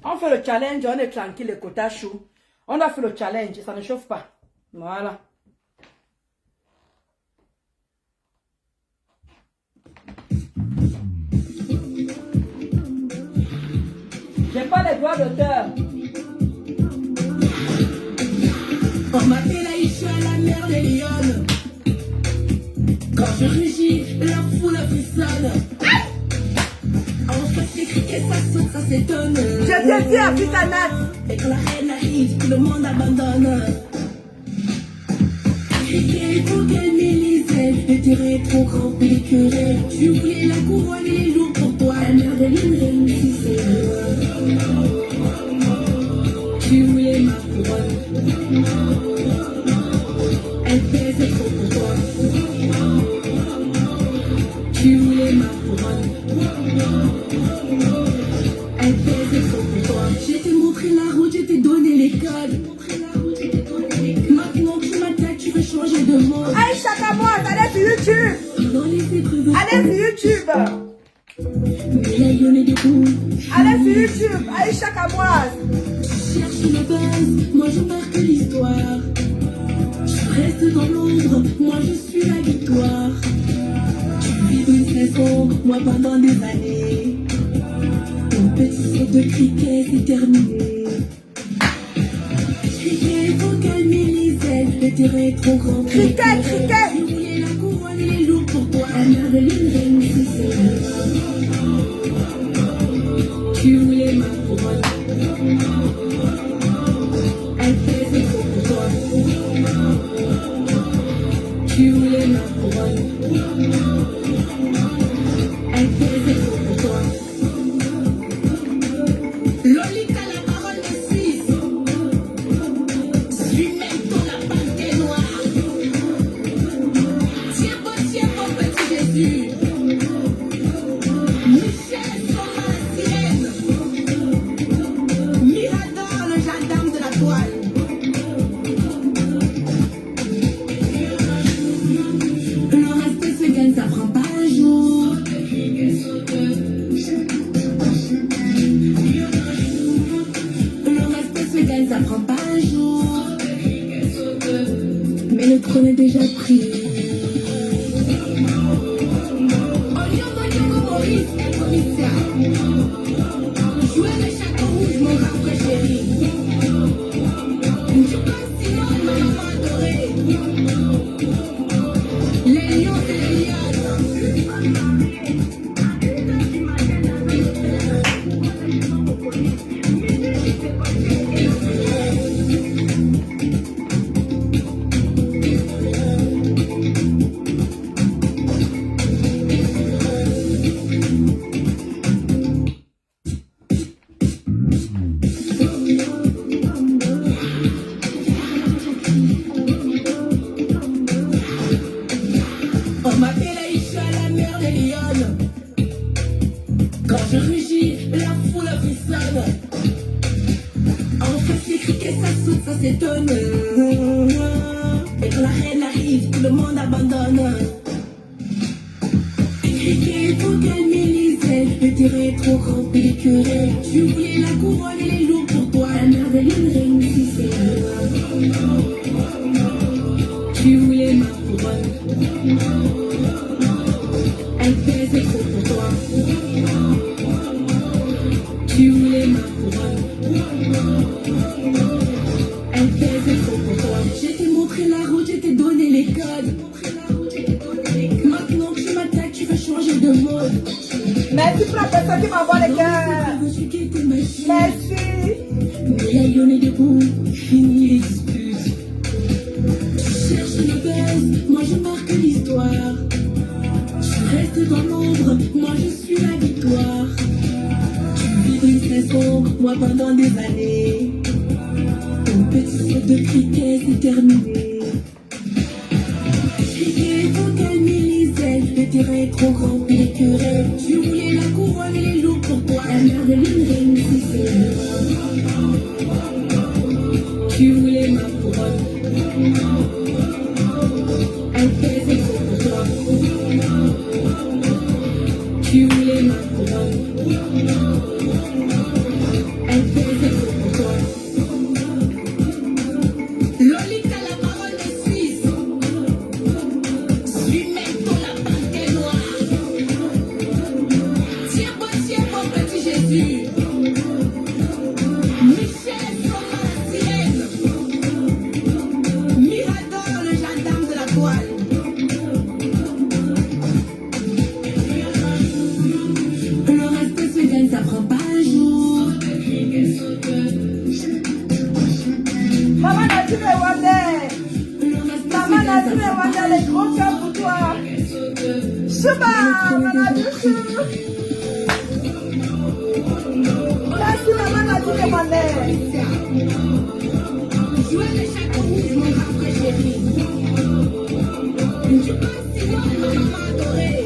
On fait le challenge, on est tranquille, les Kotachou. On a fait le challenge, ça ne chauffe pas. Voilà. J'ai pas les droits d'auteur. On m'appelle Aïcha, la mère des lionnes. Quand je rugis, la foule frissonne. En fait, les criquets, ça saute, ça s'étonne. Je t'ai dit, Africa Nuts. Et quand la reine arrive, tout le monde abandonne. Criquet, pour qu'elle m'élisait, le tiré trop grand, pélicuré. Tu voulais la couronne et les loups pour toi. La mère de l'île, si c'est tu voulais ma couronne. Elle pèse trop pour toi. Tu Elle faisait trop pour toi. Je t'ai montré la route, je t'ai donné les codes. Maintenant tu m'attaques, tu veux changer de mode. Aïcha Kamoise, allez sur YouTube. Dans les épreuves, Allez sur YouTube. mais la gueule est debout. Allez sur YouTube. Aïcha Kamoise. Cherche la base, moi je marque l'histoire. Je reste dans l'ombre, moi je suis la victoire. Tu vis une saison, moi pendant des années. Ton petit saut de cricket c'est terminé. Cricket, faut calmer les ailes, le terrain est trop grand. Cricket, cricket. Tu voulais la couronne, elle est lourde pour toi. La mère de l'île, si c'est tu voulais ma couronne. Elle faisait trop pour toi. Tu voulais ma couronne. Elle faisait trop pour toi. Lolita, la baronne de Suisse. Suis même ton lapin t'es noir. Tiens bon, petit Jésus. Michel, son sirène. Mirador, le gendarme de la toile. Le respect se gagne, ça prend pas un jour. Le respect se gagne, ça prend pas un jour. Mais le trône est déjà pris. Maurice, el commissaire. Jouer le château rouge, mon grand chéri. Tu passes sinon, ma maman adorée. Les lions et les lions. On m'appelle Aïcha, la mère des lionnes. Quand je rugis, la foule frissonne. En fait, les criquets, ça saute, ça s'étonne. Et quand la reine arrive, tout le monde abandonne. Les criquets, faut calmer les ailes. Le terrain est trop grand, puis les curés. Tu voulais la couronne, elle est lourde pour toi. La mère de l'île règne, si c'est moi. Tu voulais ma couronne. Elle faisait trop pour toi. Tu voulais ma couronne. Elle faisait trop pour toi. Je t'ai montré la route, je t'ai donné les codes. Maintenant tu m'attaques, tu veux changer de mode. Merci pour la personne qui m'envoie les cœurs. Merci. Mais la lionne est debout, fini les disputes. Cherche le buzz, moi je marque l'histoire. Je reste dans l'ombre, moi je suis la victoire. Tu vis une saison, moi pendant des années. Ton petit saut de cricket c'est terminé. Cricket, faut calmer les ailes, le terrain est trop grand, puis les curés. Tu voulais la couronne, elle est lourde pour toi. La mère de l'île règne, si c'est moi. Tu voulais ma couronne. Elle faisait trop pour toi. Tu voulais ma couronne. Elle faisait trop pour toi. Lolita, la baronne de Suisse. Suis même ton lapin t'es noir. Tiens bon, petit Jésus. Michel, son sirène. Mirador, le gendarme de la toile. Le respect se gagne, ça prend pas un jour. Maman Nature Wanda. Le respect Maman se gagne, ça Nature prend pas Wanda, un les jour. gros cœurs pour toi. Chouba, Maman Nature. Merci Maman Nature Wanda. Jouer le château rouge, mon grand chéri. Tu passes sinon, ma maman adorée.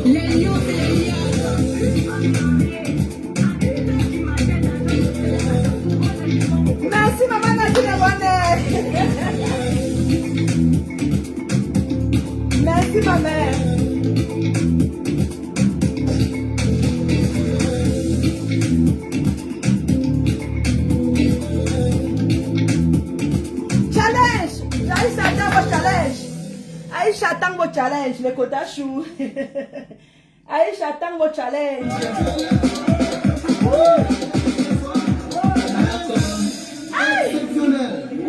Les lions, c'est les lions. Merci, maman Nadine Bonnet. Merci, ma mère. Challenge. Aïcha Tango Challenge. Aïcha Tango Challenge, le quota chou. Aïcha Tango Challenge.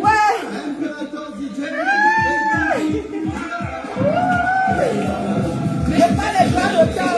Ouais. J'ai pas les bras de temps.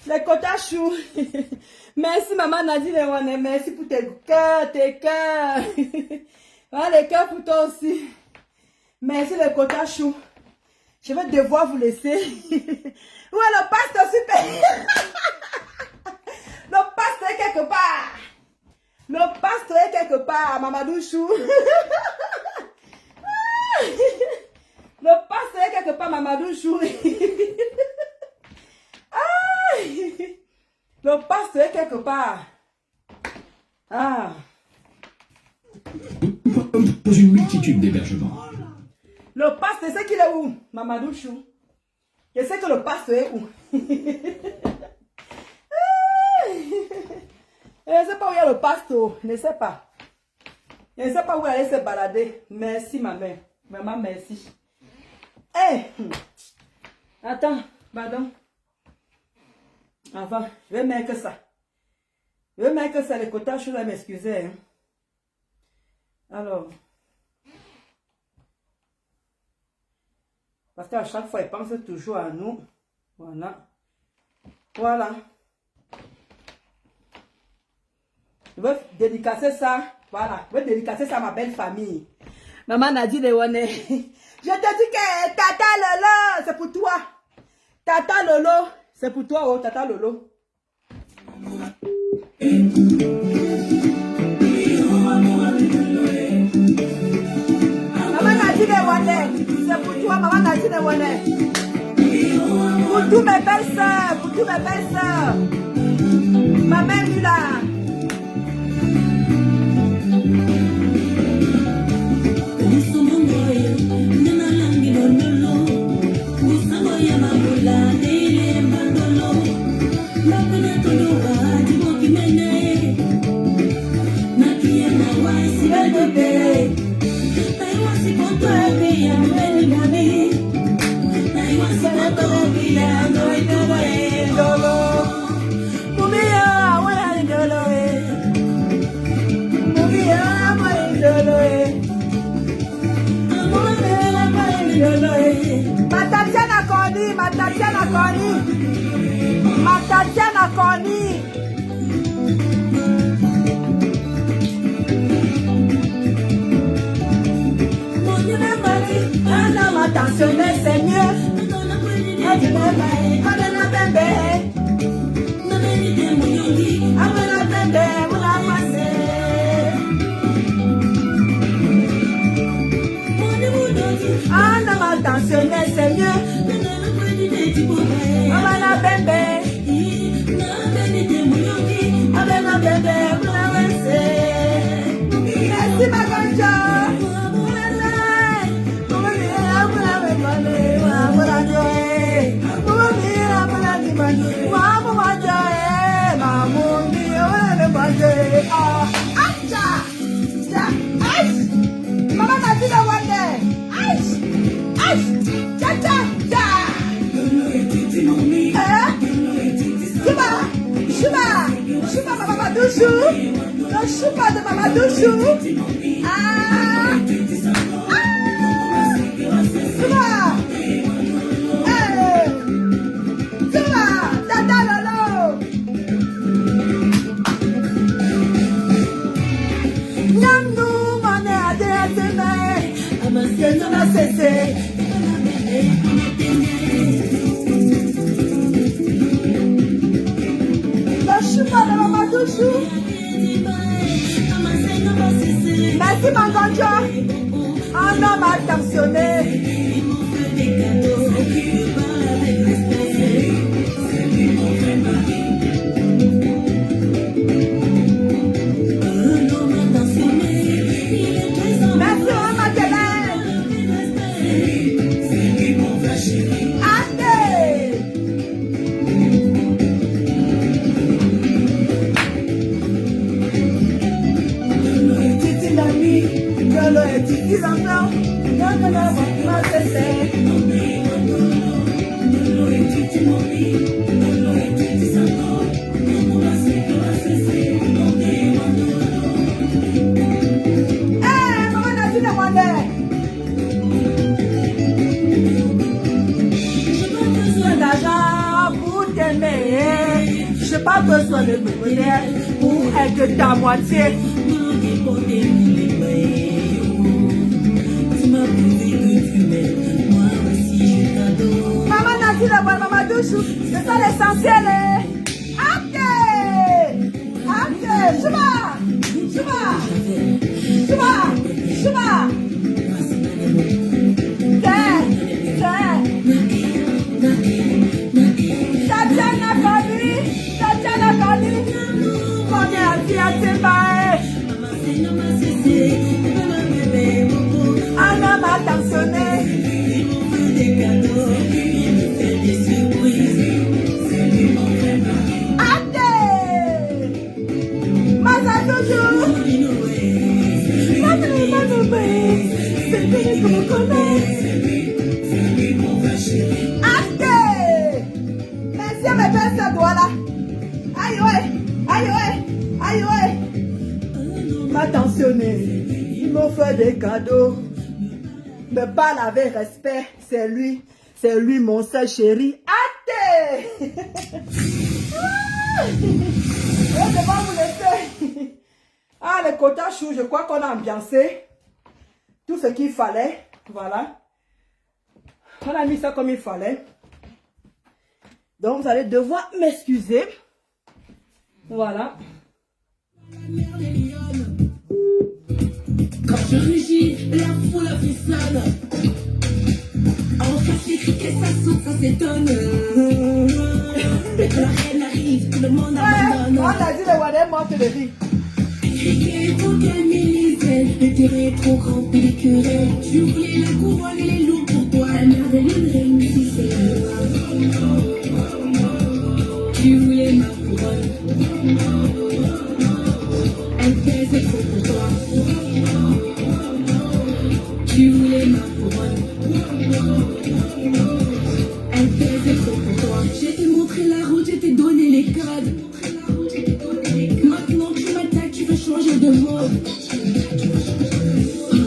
Les quotas chou. Merci maman Nadine Lewane, merci pour tes cœurs. Voilà les cœurs pour toi aussi. Merci les quotas chou. Je vais devoir vous laisser. Où est le pasteur super? Le pasteur est quelque part. Le pasteur est quelque part, Mamadou Chou. Le pasteur est quelque part, Mamadou Chou. Le pasteur est quelque part. Ah. Dans une multitude d'hébergements. Le pasteur, c'est qu'il est où, Mamadou Chou? Je sais que le pasteur est où. Je ne sais pas où il y a le pasteur. Je ne sais pas. Je ne sais pas où aller se balader. Merci, ma mère. Maman, merci. Hey! Attends, pardon. Enfin, je vais mettre ça. Je vais mettre ça, les quotas, je vais m'excuser. Hein. Alors. Parce qu'à chaque fois, ils pensent toujours à nous. Voilà. Voilà. Je veux dédicacer ça. Voilà. Je veux dédicacer ça à ma belle famille. Maman Nadine Ewane. Je te dis que Tata Lolo, c'est pour toi. Tata Lolo, c'est pour toi, oh, Tata Lolo. Maman Nadine Ewane, c'est pour toi, Maman Nadine Ewane. Pour tous mes belles soeurs, pour tous mes belles soeurs. Ma mère Lula. Tatiana Connie. Un homme attentionné, c'est mieux. Un homme attentionné, c'est mieux. Merci ma grande joie. Maman m'a dit de Wanda. Choupa Maman Douchou. Le choupa de Maman Douchou. Tata Lolo. Nyamnou mané ade atene. Amasie nona sese. Merci mon grand. Un homme attentionné. Merci mon Madeleine. Je n'ai pas besoin de me connaître pour être ta moitié. Maman Nadine, Maman Douchou, c'est ça l'essentiel. Ok. Chouba. Tatiana Connie. On est à un homme attentionné. Maman, m'a attentionné, il m'offre des cadeaux. Me parle avec respect, c'est lui mon seul chéri. Athée! Je vais vous laisser. Ah, le quota chou, je crois qu'on a ambiancé tout ce qu'il fallait. Voilà. On a mis ça comme il fallait. Donc, vous allez devoir m'excuser. Voilà. Quand je rugis, la foule frissonne. En face, les criquets, ça saute, ça s'étonne. Quand la reine arrive, tout le monde abandonne. On a dit le Wadé monte de rire. Criquet, faut qu'elle m'élise. Le terrain est trop grand pour les curés. Je voulais la couronne et les loups pour toi. La mère de l'une si c'est la loi. Tu voulais ma couronne. Elle pèse trop pour toi. Tu voulais ma couronne. Elle pèse trop pour toi. Je t'ai montré la route, je t'ai donné les codes. Maintenant tu m'attaques, tu veux changer de mode.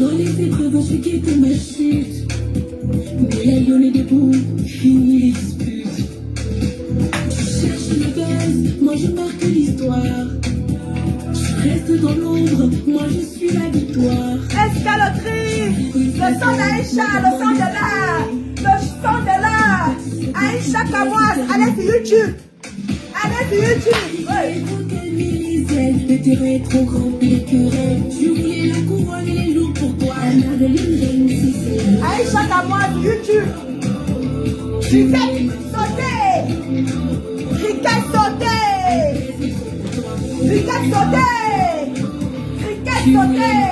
Dans les épreuves, je guette ma chute. Mais la lionne est debout, fini les disputes. Tu cherches le buzz, moi je marque l'histoire. Je reste dans l'ombre, moi je suis la victoire. Escaloterie, le son d'Aïcha, le son de là, le son de là. Aïcha Kamoise, allez sur YouTube. Allez sur YouTube. Il faut qu'elle m'élise, le terrain est trop grand pour les curés. Tu voulais la couronne et les loups pour toi. La mère de l'une si c'est la Aïcha Kamoise, YouTube. Tu fais sauter. Riquet sauter. Riquet sauter. Riquet sauter.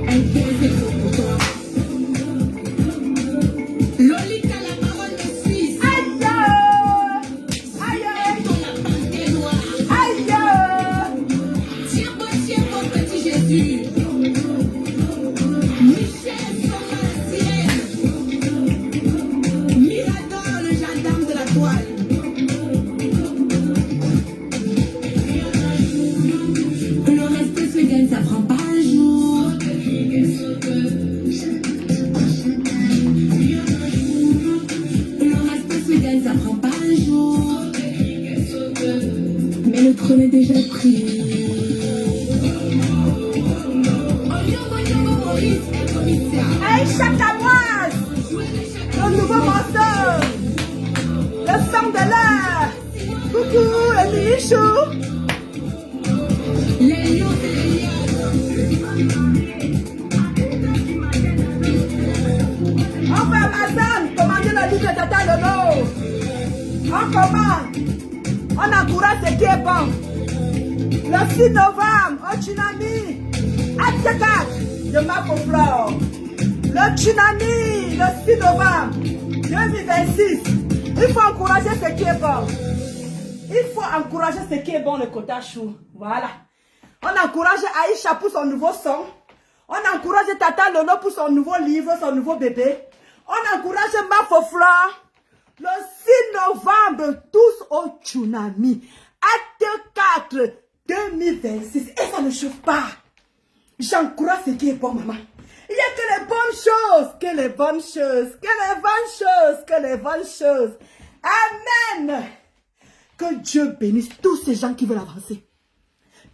Elle pèse trop pour toi. Lolita, la parole de Suisse. Aïe. Aïe. Ton lapin est noir. Aïe. Tiens, mon petit Jésus. Michel, son sirène. Mirador, le gendarme de la toile. Le reste se gagne, ça prend pas un jour. Le reste se gagne, ça prend pas un jour. Mais le trône est déjà pris. Aïcha Kamoise, le nouveau morceau, le son de l'air. Coucou, le mini-chou. Les lions, c'est les lions. On fait Amazon, commandez le livre de Tata Lolo. On commande, on encourage ce qui est bon. Le 6 novembre, au Tsunami, acte 4 de Macoflore. Le Tsunami, le 6 novembre 2026. Il faut encourager ce qui est bon. Il faut encourager ce qui est bon, le quota chou. Voilà. On encourage Aïcha pour son nouveau son. On encourage Tata Lolo pour son nouveau livre, son nouveau bébé. On encourage Macoflore. Le 6 novembre, tous au Tsunami. Acte 4 2026. Et ça ne chauffe pas. J'encourage ce qui est bon, maman. Il n'y a que les bonnes choses, que les bonnes choses, que les bonnes choses, que les bonnes choses. Amen. Que Dieu bénisse tous ces gens qui veulent avancer.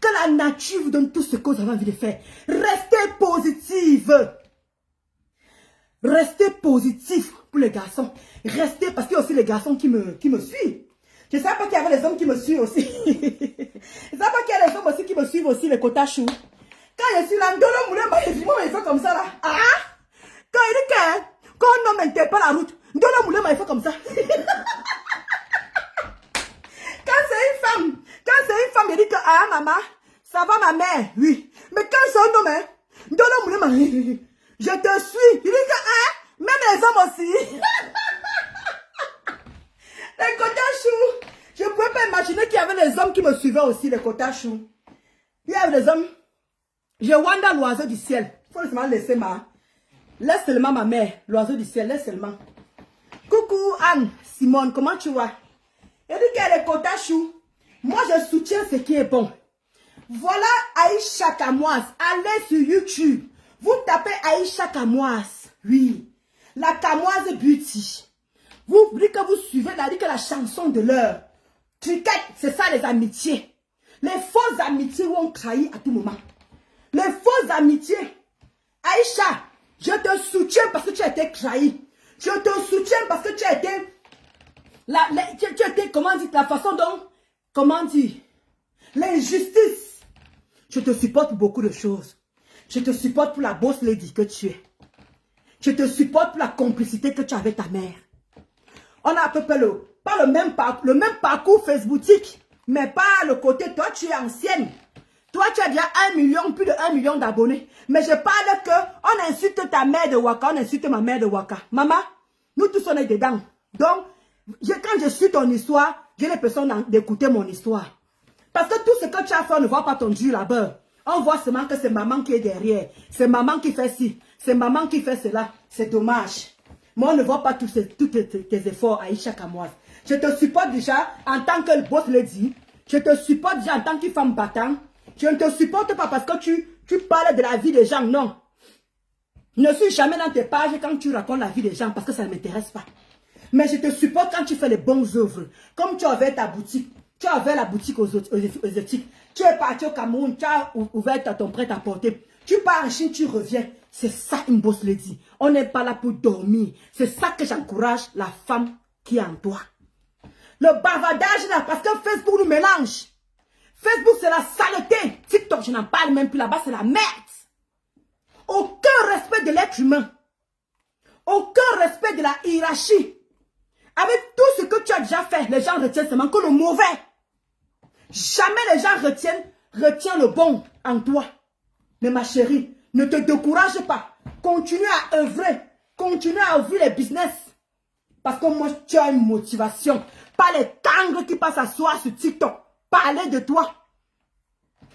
Que la nature vous donne tout ce que vous avez envie de faire. Restez positive. Restez positif pour les garçons. Restez, parce qu'il y a aussi les garçons qui me suivent. Je ne savais pas qu'il y avait les hommes qui me suivent aussi. Je ne savais pas qu'il y a les hommes aussi qui me suivent aussi, les quotas choux. Quand je suis là, Ndolo Moulé, il fait comme ça là. Ah? Quand il dit que, quand un homme n'interpelle la route, Ndolo Moulé, il fait comme ça. Quand c'est une femme, il dit que, ah maman, ça va ma mère, oui. Mais quand c'est un homme, Ndolo Moulé, je te suis. Il dit que, ah, même les hommes aussi. Les quotas choux. Je ne pouvais pas imaginer qu'il y avait des hommes qui me suivaient aussi, les quotas choux. Il y avait des hommes. Je wanda l'oiseau du ciel. Il faut seulement laisser laisse seulement ma mère, l'oiseau du ciel, laisse seulement. Coucou Anne, Simone, comment tu vas? Elle dit qu'elle est quota chou. Moi je soutiens ce qui est bon. Voilà Aïcha Kamoise. Allez sur YouTube. Vous tapez Aïcha Kamoise. Oui. La Kamoise Beauty. Vous dites que vous suivez la chanson de l'heure. Cricket, c'est ça les amitiés. Les fausses amitiés où on trahit à tout moment. Les fausses amitiés. Aïcha, je te soutiens parce que tu as été trahi. Je te soutiens parce que tu as été... tu as été, comment dire, la façon dont... Comment dire? L'injustice. Je te supporte pour beaucoup de choses. Je te supporte pour la boss lady que tu es. Je te supporte pour la complicité que tu as avec ta mère. On a à peu près pas le même parcours Facebooktique, mais pas le côté, toi tu es ancienne. Toi tu as déjà 1 million, plus de 1 million d'abonnés. Mais je parle que on insulte ta mère de Waka, on insulte ma mère de Waka. Maman, nous tous on est dedans. Donc, quand je suis ton histoire, j'ai l'impression d'écouter mon histoire. Parce que tout ce que tu as fait, on ne voit pas ton Dieu là-bas. On voit seulement que c'est maman qui est derrière. C'est maman qui fait ci. C'est maman qui fait cela. C'est dommage. Moi, on ne voit pas tous tes efforts, Aïcha Kamoise. Je te supporte déjà en tant que boss lady. Je te supporte déjà en tant que femme battante. Je ne te supporte pas parce que tu parles de la vie des gens. Non. Ne suis jamais dans tes pages quand tu racontes la vie des gens parce que ça ne m'intéresse pas. Mais je te supporte quand tu fais les bonnes œuvres. Comme tu as ouvert ta boutique. Tu as ouvert la boutique aux exotiques. Tu es parti au Cameroun. Tu as ouvert ton prêt-à-porter. Tu pars en Chine, tu reviens. C'est ça une boss lady. On n'est pas là pour dormir. C'est ça que j'encourage la femme qui est en toi. Le bavardage là, parce que Facebook nous mélange. Facebook c'est la saleté. TikTok, je n'en parle même plus là-bas, c'est la merde. Aucun respect de l'être humain. Aucun respect de la hiérarchie. Avec tout ce que tu as déjà fait, les gens retiennent seulement que le mauvais. Jamais les gens retiennent le bon en toi. Mais ma chérie, ne te décourage pas. Continue à œuvrer. Continue à ouvrir les business. Parce que moi, tu as une motivation. Pas les tangres qui passent à soi sur TikTok. Parler de toi.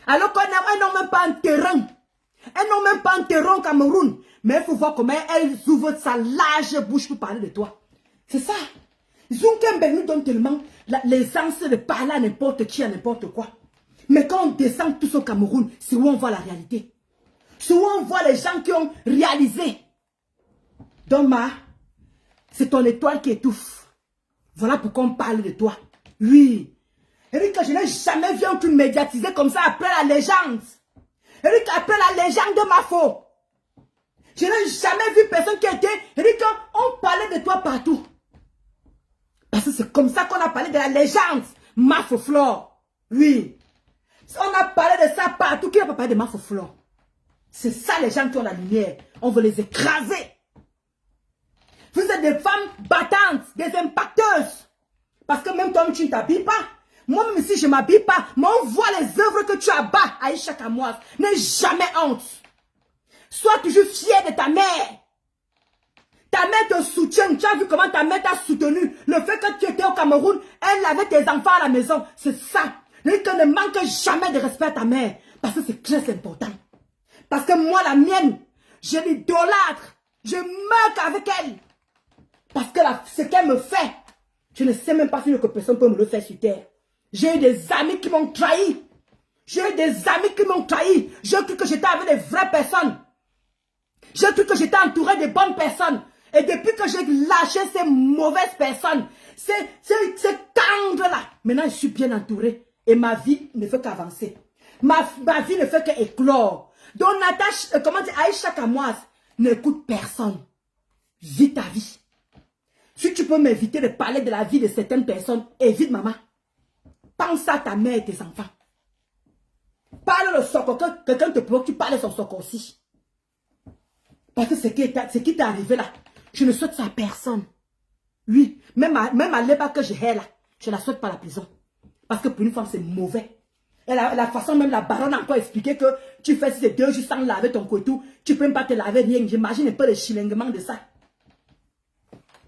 Alors qu'elles n'ont même pas un terrain. Elles n'ont même pas un terrain au Cameroun. Mais il faut voir comment elles ouvrent sa large bouche pour parler de toi. C'est ça. Zunkembe nous donne tellement l'aisance de parler à n'importe qui, à n'importe quoi. Mais quand on descend tous au Cameroun, c'est où on voit la réalité. C'est où on voit les gens qui ont réalisé. Donc, c'est ton étoile qui étouffe. Voilà pourquoi on parle de toi. Oui. Eric, je n'ai jamais vu un truc médiatisé comme ça après la légende. Eric, après la légende de Mafo. Je n'ai jamais vu personne qui était... Eric, on parlait de toi partout. Parce que c'est comme ça qu'on a parlé de la légende. Mafo Flore. Oui. On a parlé de ça partout. Qui n'a pas parlé de Mafo Flore? C'est ça les gens qui ont la lumière. On veut les écraser. Vous êtes des femmes battantes, des impacteuses. Parce que même toi, tu ne t'habilles pas. Moi, même si je ne m'habille pas, mais on voit les œuvres que tu abats, Aïcha Kamoise. N'aie jamais honte. Sois toujours fier de ta mère. Ta mère te soutient. Tu as vu comment ta mère t'a soutenu. Le fait que tu étais au Cameroun, elle avait tes enfants à la maison. C'est ça. Ne manque jamais de respect à ta mère. Parce que c'est très important. Parce que moi, la mienne, je l'idolâtre. Je meurs avec elle. Parce que ce qu'elle me fait, je ne sais même pas si personne peut me le faire sur terre. J'ai eu des amis qui m'ont trahi. J'ai eu des amis qui m'ont trahi. J'ai cru que j'étais avec des vraies personnes. J'ai cru que j'étais entouré de bonnes personnes. Et depuis que j'ai lâché ces mauvaises personnes, ces tangres-là, maintenant je suis bien entouré. Et ma vie ne fait qu'avancer. Ma vie ne fait qu'éclore. Donc Aïcha Kamoise, n'écoute personne. Vis ta vie. Si tu peux m'inviter de parler de la vie de certaines personnes, évite maman. Pense à ta mère et tes enfants. Parle le soko, que quelqu'un te préoccupe, tu parles de son soko aussi. Parce que ce qui t'est arrivé là, je ne souhaite ça à personne. Oui, même à l'époque que j'ai là, je ne la souhaite pas à la prison. Parce que pour une femme, c'est mauvais. Et la façon même, la baronne a encore expliqué que tu fais ces 2 jours sans laver ton couteau, tu ne peux même pas te laver rien. J'imagine un peu le chilingement de ça.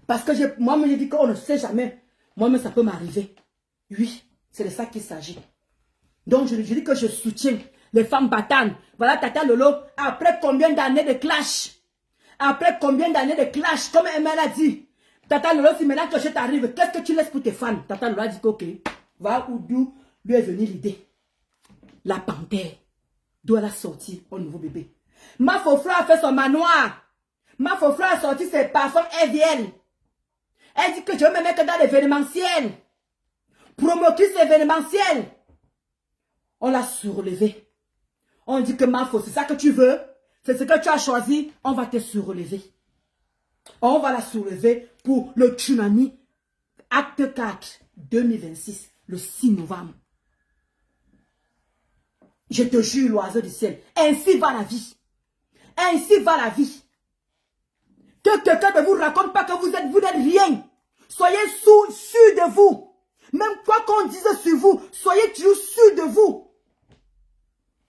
Parce que moi-même, j'ai dit qu'on ne sait jamais. Moi-même, ça peut m'arriver. Oui, c'est de ça qu'il s'agit. Donc, je dis que je soutiens les femmes battantes. Voilà, Tata Lolo, après combien d'années de clash? Après combien d'années de clash, comme Emma l'a dit. Tata Lolo, si maintenant que je t'arrive, qu'est-ce que tu laisses pour tes fans? Tata Lolo a dit, ok, voilà d'où lui est venue l'idée. la panthère, d'où elle a sorti un nouveau bébé. Ma faux-fleur a fait son manoir. Ma faux-fleur a sorti ses parfums RVL. Elle dit que je veux me mettre dans l'événementiel. Promotrice événementielle. On l'a surlevé. On dit que ma faux, c'est ça que tu veux. C'est ce que tu as choisi. On va te surlever. On va la soulever pour le tsunami. Acte 4, 2026, le 6 novembre. Je te jure, l'oiseau du ciel. Ainsi va la vie. Ainsi va la vie. Que quelqu'un ne vous raconte pas que vous n'êtes rien. Soyez sûr de vous. Même quoi qu'on dise sur vous, soyez toujours sûr de vous.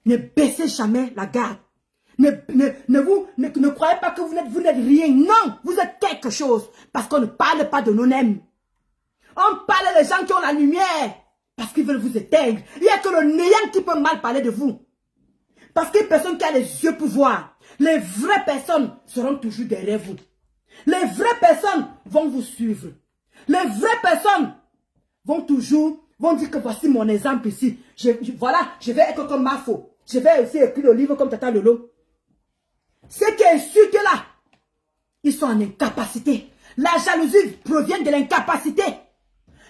Ne baissez jamais la garde. Ne croyez pas que vous n'êtes rien. Non, vous êtes quelque chose. Parce qu'on ne parle pas de nous-mêmes. On parle des gens qui ont la lumière. Parce qu'ils veulent vous éteindre. Il n'y a que le néant qui peut mal parler de vous. Parce qu'il y a personne qui a les yeux pour voir. Les vraies personnes seront toujours derrière vous. Les vraies personnes vont vous suivre. Les vraies personnes vont dire que voici mon exemple ici. Voilà, je vais être comme Mafo. Je vais aussi écrire le livre comme Tata Lolo. Ceux qui insultent là, ils sont en incapacité. La jalousie provient de l'incapacité.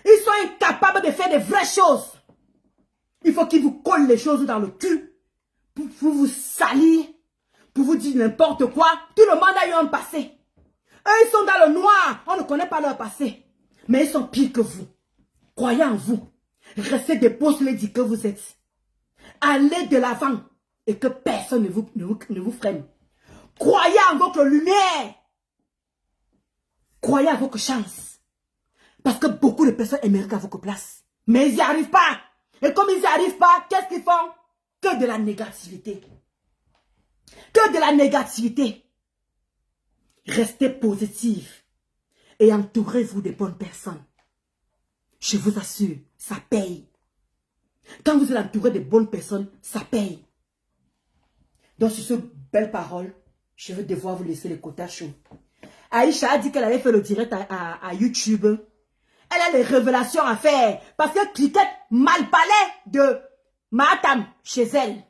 Ils sont incapables de faire de vraies choses. Il faut qu'ils vous collent les choses dans le cul pour vous salir, pour vous dire n'importe quoi. Tout le monde a eu un passé. Eux, ils sont dans le noir. On ne connaît pas leur passé. Mais ils sont pires que vous. Croyez en vous. Restez des boss lady que vous êtes. Allez de l'avant et que personne ne vous freine. Croyez en votre lumière. Croyez en votre chance. Parce que beaucoup de personnes aimeraient à votre place. Mais ils n'y arrivent pas. Et comme ils n'y arrivent pas, qu'est-ce qu'ils font? Que de la négativité. Que de la négativité. Restez positif. Et entourez-vous de bonnes personnes. Je vous assure, ça paye. Quand vous êtes entouré de bonnes personnes, ça paye. Donc sur ces belles paroles, je vais devoir vous laisser les quotas chauds. Aïcha a dit qu'elle allait faire le direct à YouTube. Elle a les révélations à faire. Parce que Cliquette mal parlait de Matam chez elle.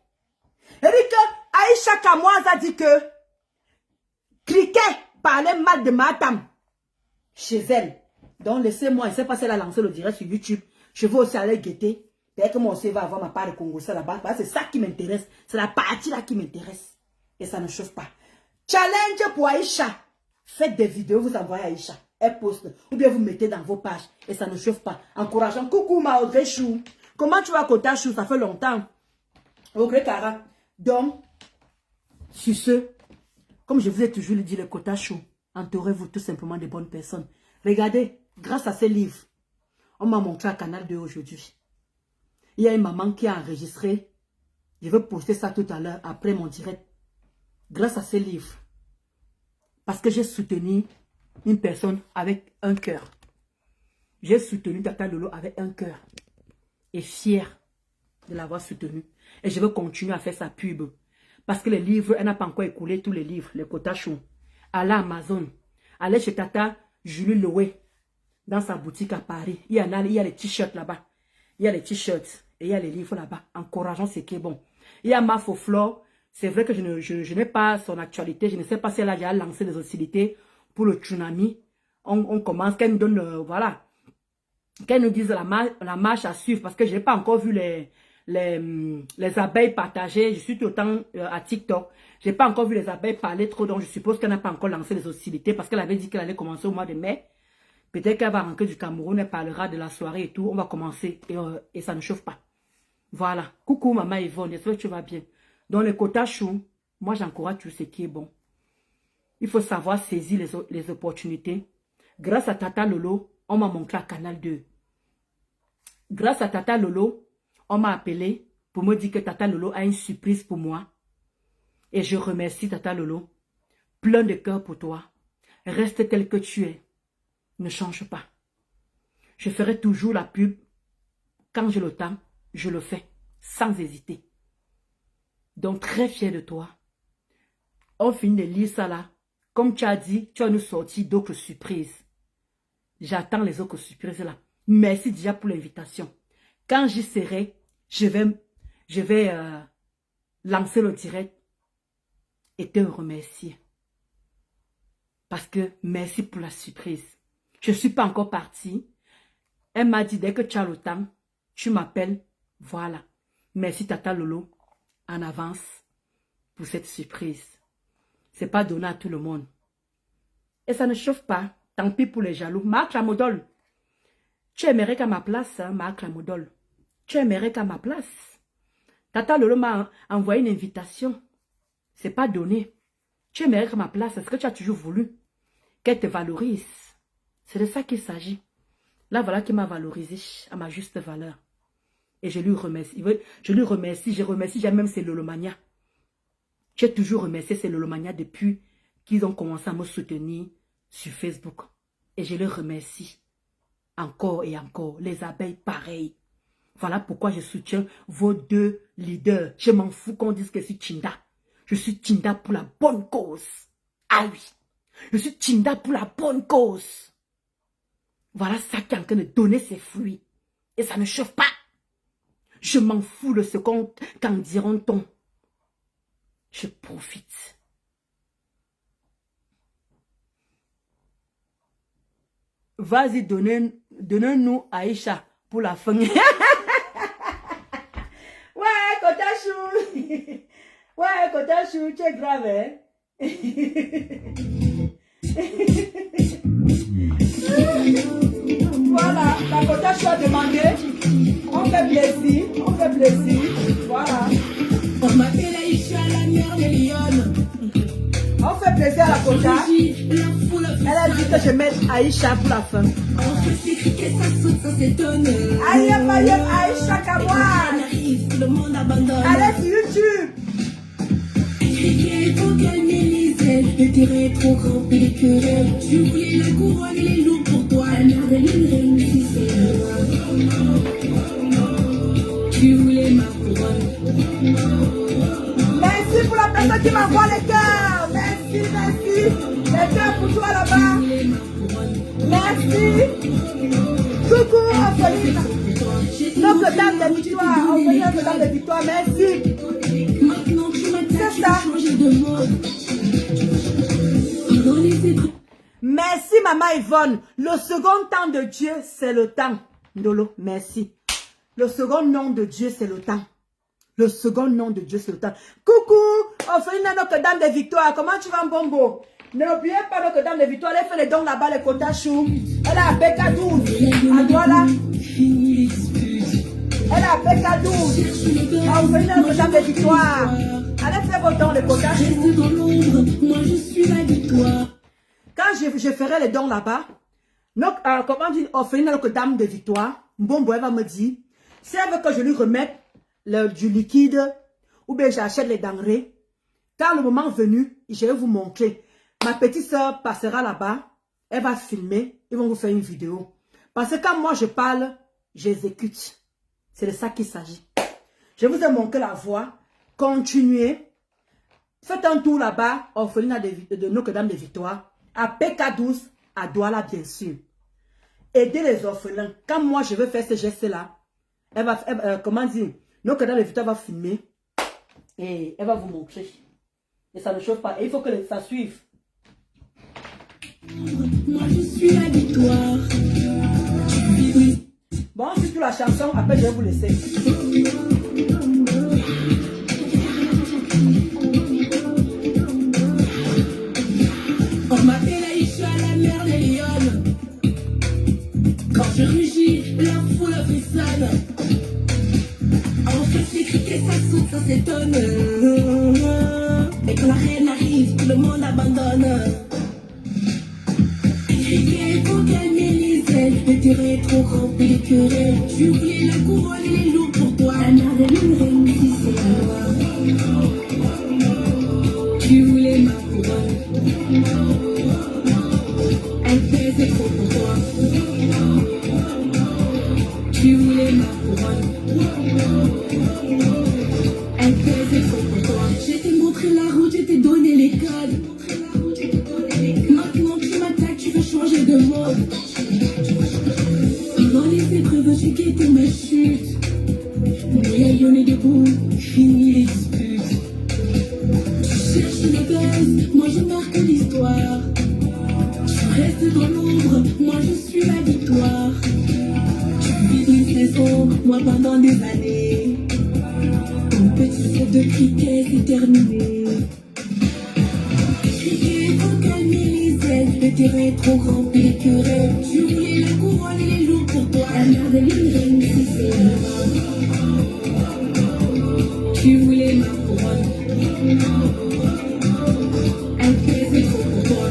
Elle dit que Aïcha Kamoise a dit que Cliquette parlait mal de Matam chez elle. Donc laissez-moi, je ne sais pas si elle a lancé le direct sur YouTube. Je vais aussi aller guetter. Peut-être que moi aussi va avoir ma part de Congolais là-bas. C'est ça qui m'intéresse. C'est la partie là qui m'intéresse. Et ça ne chauffe pas. Challenge pour Aïcha. Faites des vidéos, vous envoyez à Aïcha. Elle poste. Ou bien vous mettez dans vos pages. Et ça ne chauffe pas. Encourageant. Coucou ma Audrey Chou. Comment tu vas Kota Chou? Ça fait longtemps. Audrey Kara. Donc, sur ce, comme je vous ai toujours dit, le Kota Chou, entourez-vous tout simplement de bonnes personnes. Regardez, grâce à ces livres, on m'a montré à Canal 2 aujourd'hui. Il y a une maman qui a enregistré. Je vais poster ça tout à l'heure après mon direct. Grâce à ces livres. Parce que j'ai soutenu une personne avec un cœur. J'ai soutenu Tata Lolo avec un cœur. Et fier de l'avoir soutenu. Et je vais continuer à faire sa pub. Parce que les livres, elle n'a pas encore écoulé tous les livres, les quotas chauds. Allez à Amazon. Allez chez Tata Julie Loé. Dans sa boutique à Paris. Il y a les t-shirts là-bas. Il y a les t-shirts. Et il y a les livres là-bas. Encourageant ce qui est bon. Il y a Mafo Flore. C'est vrai que je n'ai pas son actualité. Je ne sais pas si elle a déjà lancé des hostilités pour le tsunami. On commence, qu'elle nous donne, voilà. Qu'elle nous dise la marche à suivre. Parce que je n'ai pas encore vu les abeilles partager. Je suis tout le temps à TikTok. Je n'ai pas encore vu les abeilles parler trop. Donc je suppose qu'elle n'a pas encore lancé les hostilités. Parce qu'elle avait dit qu'elle allait commencer au mois de mai. Peut-être qu'elle va rentrer du Cameroun. Elle parlera de la soirée et tout. On va commencer. Et ça ne chauffe pas. Voilà. Coucou maman Yvonne. J'espère que tu vas bien. Dans les quotas chauds, moi j'encourage tout ce qui est bon. Il faut savoir saisir les opportunités. Grâce à Tata Lolo, on m'a montré à Canal 2. Grâce à Tata Lolo, on m'a appelé pour me dire que Tata Lolo a une surprise pour moi. Et je remercie Tata Lolo. Plein de cœur pour toi. Reste tel que tu es. Ne change pas. Je ferai toujours la pub. Quand j'ai le temps, je le fais. Sans hésiter. Donc, très fier de toi. On finit de lire ça là. Comme tu as dit, tu vas nous sortir d'autres surprises. J'attends les autres surprises là. Merci déjà pour l'invitation. Quand j'y serai, je vais je vais lancer le direct et te remercier. Parce que merci pour la surprise. Je ne suis pas encore partie. Elle m'a dit, dès que tu as le temps, tu m'appelles. Voilà. Merci Tata Lolo en avance pour cette surprise. Ce n'est pas donné à tout le monde. Et ça ne chauffe pas. Tant pis pour les jaloux. Marc Lamodol. Tu aimerais qu'à ma place, hein, Marc Lamodol. Tu aimerais qu'à ma place. Tata Lolo m'a envoyé une invitation. Ce n'est pas donné. Tu aimerais qu'à ma place. C'est ce que tu as toujours voulu. Qu'elle te valorise. C'est de ça qu'il s'agit. Là, voilà qui m'a valorisé à ma juste valeur. Et je lui remercie. Je remercie même ces Lolomania. J'ai toujours remercié ces Lolomania depuis qu'ils ont commencé à me soutenir sur Facebook. Et je les remercie. Encore et encore. Les abeilles, pareil. Voilà pourquoi je soutiens vos deux leaders. Je m'en fous qu'on dise que c'est Tchinda. Je suis Tchinda pour la bonne cause. Ah oui. Je suis Tchinda pour la bonne cause. Voilà ça qui est en train de donner ses fruits. Et ça ne chauffe pas. Je m'en fous de ce qu'en diront-on. Je profite. Vas-y, donnez-nous Aïcha pour la fin. Ouais, Kotachou. Ouais, Kotachou, tu es grave, hein? Voilà, la Kotachou a demandé. On fait plaisir, on fait plaisir. Voilà. On m'appelle Aïcha, la mère des lionnes. On fait plaisir à la Kota. Elle a dit que je mette Aïcha pour la fin. On fait s'écrit que ça saute, ça s'étonne. Aïe, Aïcha Kawa. Le monde abandonne. Allez sur YouTube. Il faut qu'elle m'élise. Le terrain est trop grand, puis les querelles. Je voulais la couronne et les loups pour toi. La mère de l'île réunissait. Tu voulais ma couronne. Merci pour la personne qui m'envoie les cœurs. Merci, merci. Les cœurs pour toi là-bas. Merci. Coucou, Ophélie. Notre-Dame de Victoire. Ophélie, Notre-Dame de Victoire. Merci. Maintenant tu m'as ça. changé de mode. Merci, Maman Yvonne. Le second temps de Dieu, c'est le temps. Ndolo, merci. Le second nom de Dieu, c'est le temps. Le second nom de Dieu, c'est le temps. Coucou, Ophélie, Notre-Dame de Victoire. Comment tu vas, Mbombo? N'oubliez pas Notre-Dame de Victoire. Elle fait les dons là-bas, les Kotachou. Elle a Beka 12. À Douala. Elle a Beka 12. Ophélie, Notre-Dame de Victoire. Allez faire vos dons, les Kotachou. Dans l'ombre, moi je suis la victoire. Quand je ferai les dons là-bas, comment dire, Ophélie, Notre-Dame de Victoire, Mbombo, elle va me dire, si elle veut que je lui remette du liquide, ou bien j'achète les denrées, quand le moment venu, je vais vous montrer. Ma petite soeur passera là-bas, elle va filmer, ils vont vous faire une vidéo. Parce que quand moi je parle, j'exécute. C'est de ça qu'il s'agit. Je vous ai montré la voie. Continuez. Faites un tour là-bas, orphelinat de Notre-Dame de Victoire, à PK12, à Douala bien sûr. Aidez les orphelins. Quand moi je veux faire ce geste-là, elle va, comment dire, Notre-Dame de Victoire va filmer et elle va vous montrer. Et ça ne chauffe pas. Et il faut que ça suive. Moi je suis la victoire. Bon, c'est toute la chanson. Après, je vais vous laisser. On m'appelle Aïcha, la mère des lionnes. Quand je rugis, la foule frissonne. En fait, c'est criquet, ça saute, ça s'étonne. Et quand la reine arrive, tout le monde abandonne. Il faut qu'elle m'élise. Le terrain est trop grand, puis les querelles. Je voulais la couronne et les loups pour toi. La mère de l'île réunissait. Tu voulais ma couronne. Elle pesait trop pour toi. Tu voulais ma couronne. Elle pesait trop pour toi. Je t'ai montré la route, je t'ai donné les codes. Maintenant tu m'attaques, tu veux changer de mode. Dans les épreuves, j'ai guetté ma chute. Mais la lionne est debout. de cricket, c'est terminé. Cricket, faut calmer les ailes. Le terrain est trop grand pour les querelles. Tu voulais la couronne et les loups pour toi. La mère de l'île, si c'est tu voulais ma couronne. Elle pesait trop pour toi.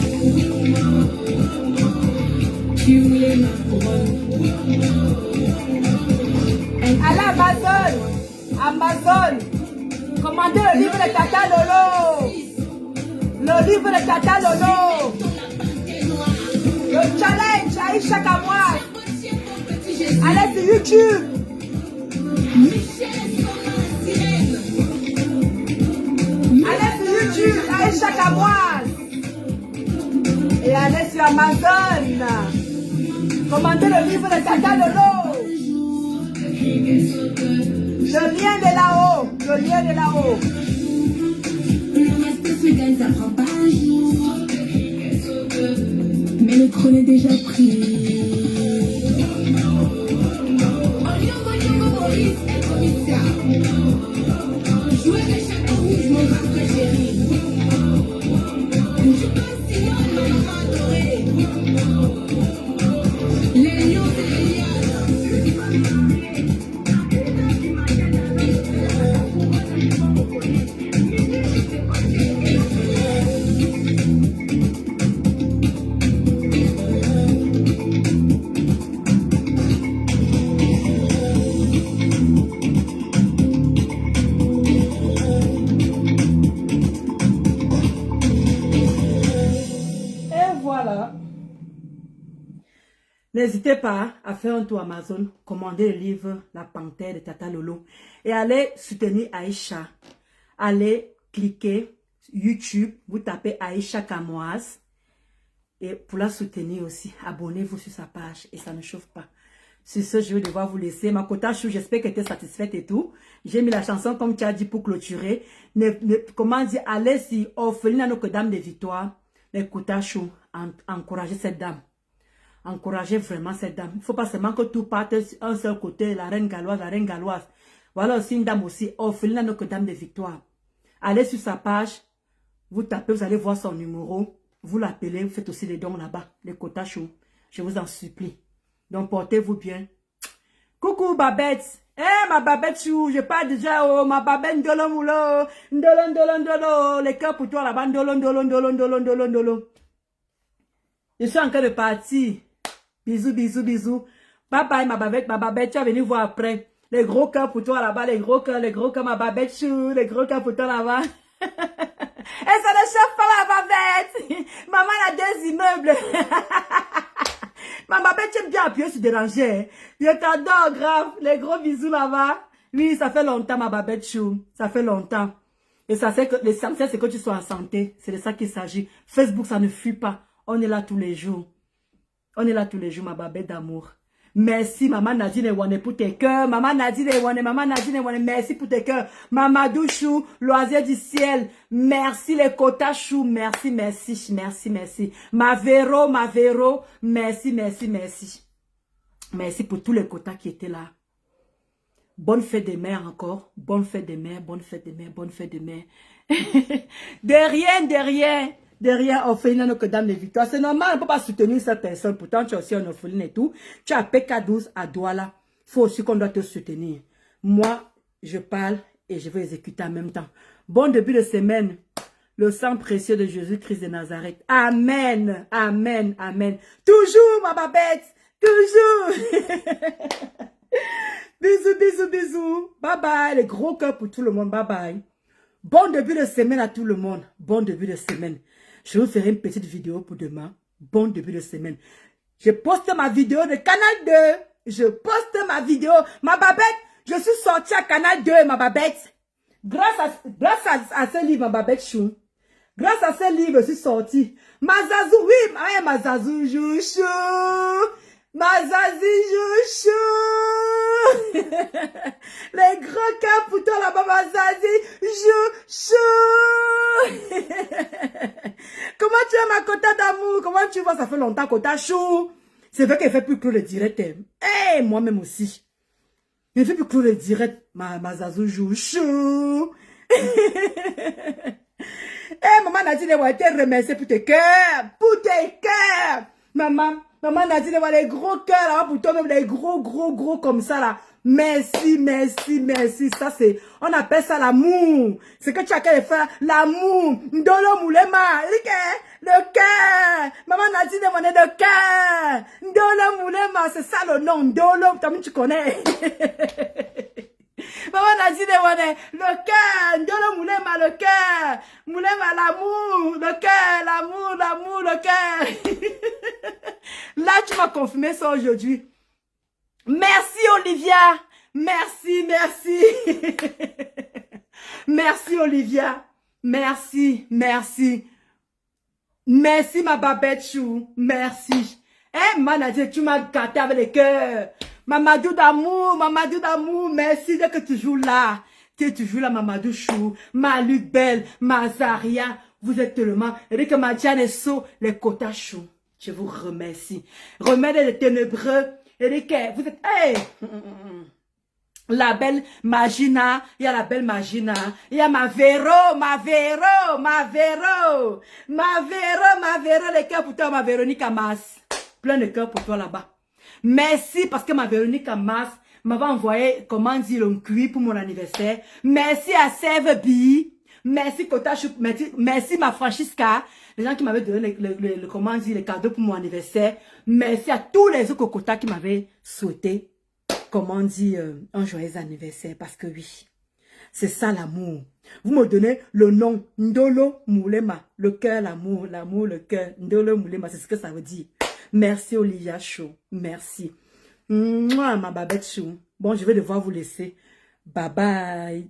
Tu voulais ma couronne. Allez Amazon, Amazon, commandez le livre de Tata Lolo. Le livre de Tata Lolo. Le challenge Aïcha Kamoise. Allez sur YouTube. Allez sur YouTube, Aïcha Kamoise. Et allez sur Amazon. Commandez le livre de Tata Lolo. Le lien de là-haut. Le lien de là-haut. Le reste se gagne, ça prend pas un jour. Mais le trône est déjà pris. Maurice est commissaire. Jouer de chaque rouge, mon grand préféré. Je pense sinon, elle m'a adoré. Les lions et les lions. N'hésitez pas à faire un tour Amazon, commander le livre La Panthère de Tata Lolo et allez soutenir Aïcha. Allez cliquer YouTube, vous tapez Aïcha Kamoise et pour la soutenir aussi, abonnez-vous sur sa page et ça ne chauffe pas. Sur ce, je vais devoir vous laisser. Ma quota chou, j'espère que tu es satisfaite et tout. J'ai mis la chanson comme tu as dit pour clôturer. Comment dire, allez si Orpheline Notre-Dame de Victoire, les quota chou, encouragez cette dame. Encouragez vraiment cette dame. Il ne faut pas seulement que tout parte un seul côté, la reine galloise, la reine galloise. Voilà aussi une dame aussi, Orpheline Notre-Dame de Victoire. Allez sur sa page, vous tapez, vous allez voir son numéro, vous l'appelez, vous faites aussi les dons là-bas, les quotas chauds. Je vous en supplie. Donc portez-vous bien. Coucou Babette. Eh ma Babette chou, je parle déjà, oh ma Babette ndolo moulo, ndolo ndolo ndolo, les cœurs pour toi là-bas, ndolo ndolo ndolo ndolo ndolo ndolo. Je suis en train de partir. Bisous, bisous, bisous. Bye bye, ma Babette, tu vas venir voir après. Les gros cœurs pour toi là-bas, les gros cœurs, ma Babette chou, les gros cœurs pour toi là-bas. Et ça ne chauffe pas ma Babette. Maman a deux immeubles. Ma Babette, tu aimes bien appuyer sur déranger. Je t'adore, grave. Les gros bisous là-bas. Oui, ça fait longtemps, ma Babette chou. Ça fait longtemps. Et ça, c'est que l'essentiel, c'est que tu sois en santé. C'est de ça qu'il s'agit. Facebook, ça ne fuit pas. On est là tous les jours. On est là tous les jours, ma Babette d'amour. Merci, maman Nadine Ewane pour tes cœurs. Maman Nadine Ewane, merci pour tes cœurs. Mamadou Chou, loisir du ciel. Merci les quotas chou. Merci, merci, merci, merci. Ma Véro, merci, merci, merci. Merci pour tous les quotas qui étaient là. Bonne fête des mères encore. Bonne fête des mères, bonne fête des mères, bonne fête des mères. De rien, de rien. Derrière Orpheline Notre-Dame de Victoire. C'est normal, on ne peut pas soutenir cette personne. Pourtant, tu as aussi un orpheline et tout. Tu as PK12 à Douala. Il faut aussi qu'on doit te soutenir. Moi, je parle et je vais exécuter en même temps. Bon début de semaine. Le sang précieux de Jésus-Christ de Nazareth. Amen. Amen. Amen. Toujours, ma Babette. Toujours. Bisous, bisous, bisous. Bye bye. Les gros cœurs pour tout le monde. Bye bye. Bon début de semaine à tout le monde. Bon début de semaine. Je vous ferai une petite vidéo pour demain. Bon début de semaine. Je poste ma vidéo de Canal 2. Je poste ma vidéo. Ma Babette, je suis sortie à Canal 2, ma Babette. Grâce à ce livre, ma Babette chou. Grâce à ce livre, je suis sortie. Mazazou, oui, Mazazou, chouchou. Mazazi, chouchou. Les gros cœurs pour toi là-bas, Mazazi, chouchou. Comment tu es ma quota d'amour? Comment tu vois? Ça fait longtemps quota chou. C'est vrai qu'elle fait plus que le direct. Eh, moi-même aussi. Elle fait plus que le direct. Mazazi, chouchou. Eh, maman Nadine, elle va te remercier pour tes cœurs. Pour tes cœurs. Maman Nadine, elle va les gros cœurs là, pour toi-même, les gros comme ça là. Merci. Ça, c'est, on appelle ça l'amour. C'est que tu as qu'à faire l'amour. Ndolo Moulema. Le cœur. Maman Nadine, elle va le cœur. Ndolo Moulema. C'est ça le nom. Ndolo, tu connais. Maman Nadine, le cœur, Ndolo Moulema, le cœur, Moulema, l'amour, le cœur, l'amour, le cœur. Là, tu m'as confirmé ça aujourd'hui. Merci, Olivia. Merci. Merci, Olivia. Merci, ma babette chou. Merci. Eh, Maman Nadine, tu m'as gâté avec le cœur. Mamadou d'amour, merci de que tu joues là. Tu es toujours là, Mamadou Chou, ma Luc Belle, ma Zaria. Vous êtes tellement, Eric Madjane So, les quotas chou. Je vous remercie. Remède les ténébreux. Eric, vous êtes, hey! La belle Magina, il y a la belle Magina, il y a ma Véro, les cœurs pour toi, ma Véronique Amas. Plein de cœurs pour toi là-bas. Merci parce que ma Véronique Amas m'avait envoyé, comment dire, un cuit pour mon anniversaire. Merci à Sève B. Merci Kota Choup. Merci ma Francisca. Les gens qui m'avaient donné comment dire, les cadeaux pour mon anniversaire. Merci à tous les autres Kota qui m'avaient souhaité, comment dire, un joyeux anniversaire. Parce que oui, c'est ça l'amour. Vous me donnez le nom Ndolo Moulema. Le cœur, l'amour, le cœur. Ndolo Moulema, c'est ce que ça veut dire. Merci Olivia Chou. Merci. Mouah, ma babette Chou. Bon, je vais devoir vous laisser. Bye bye.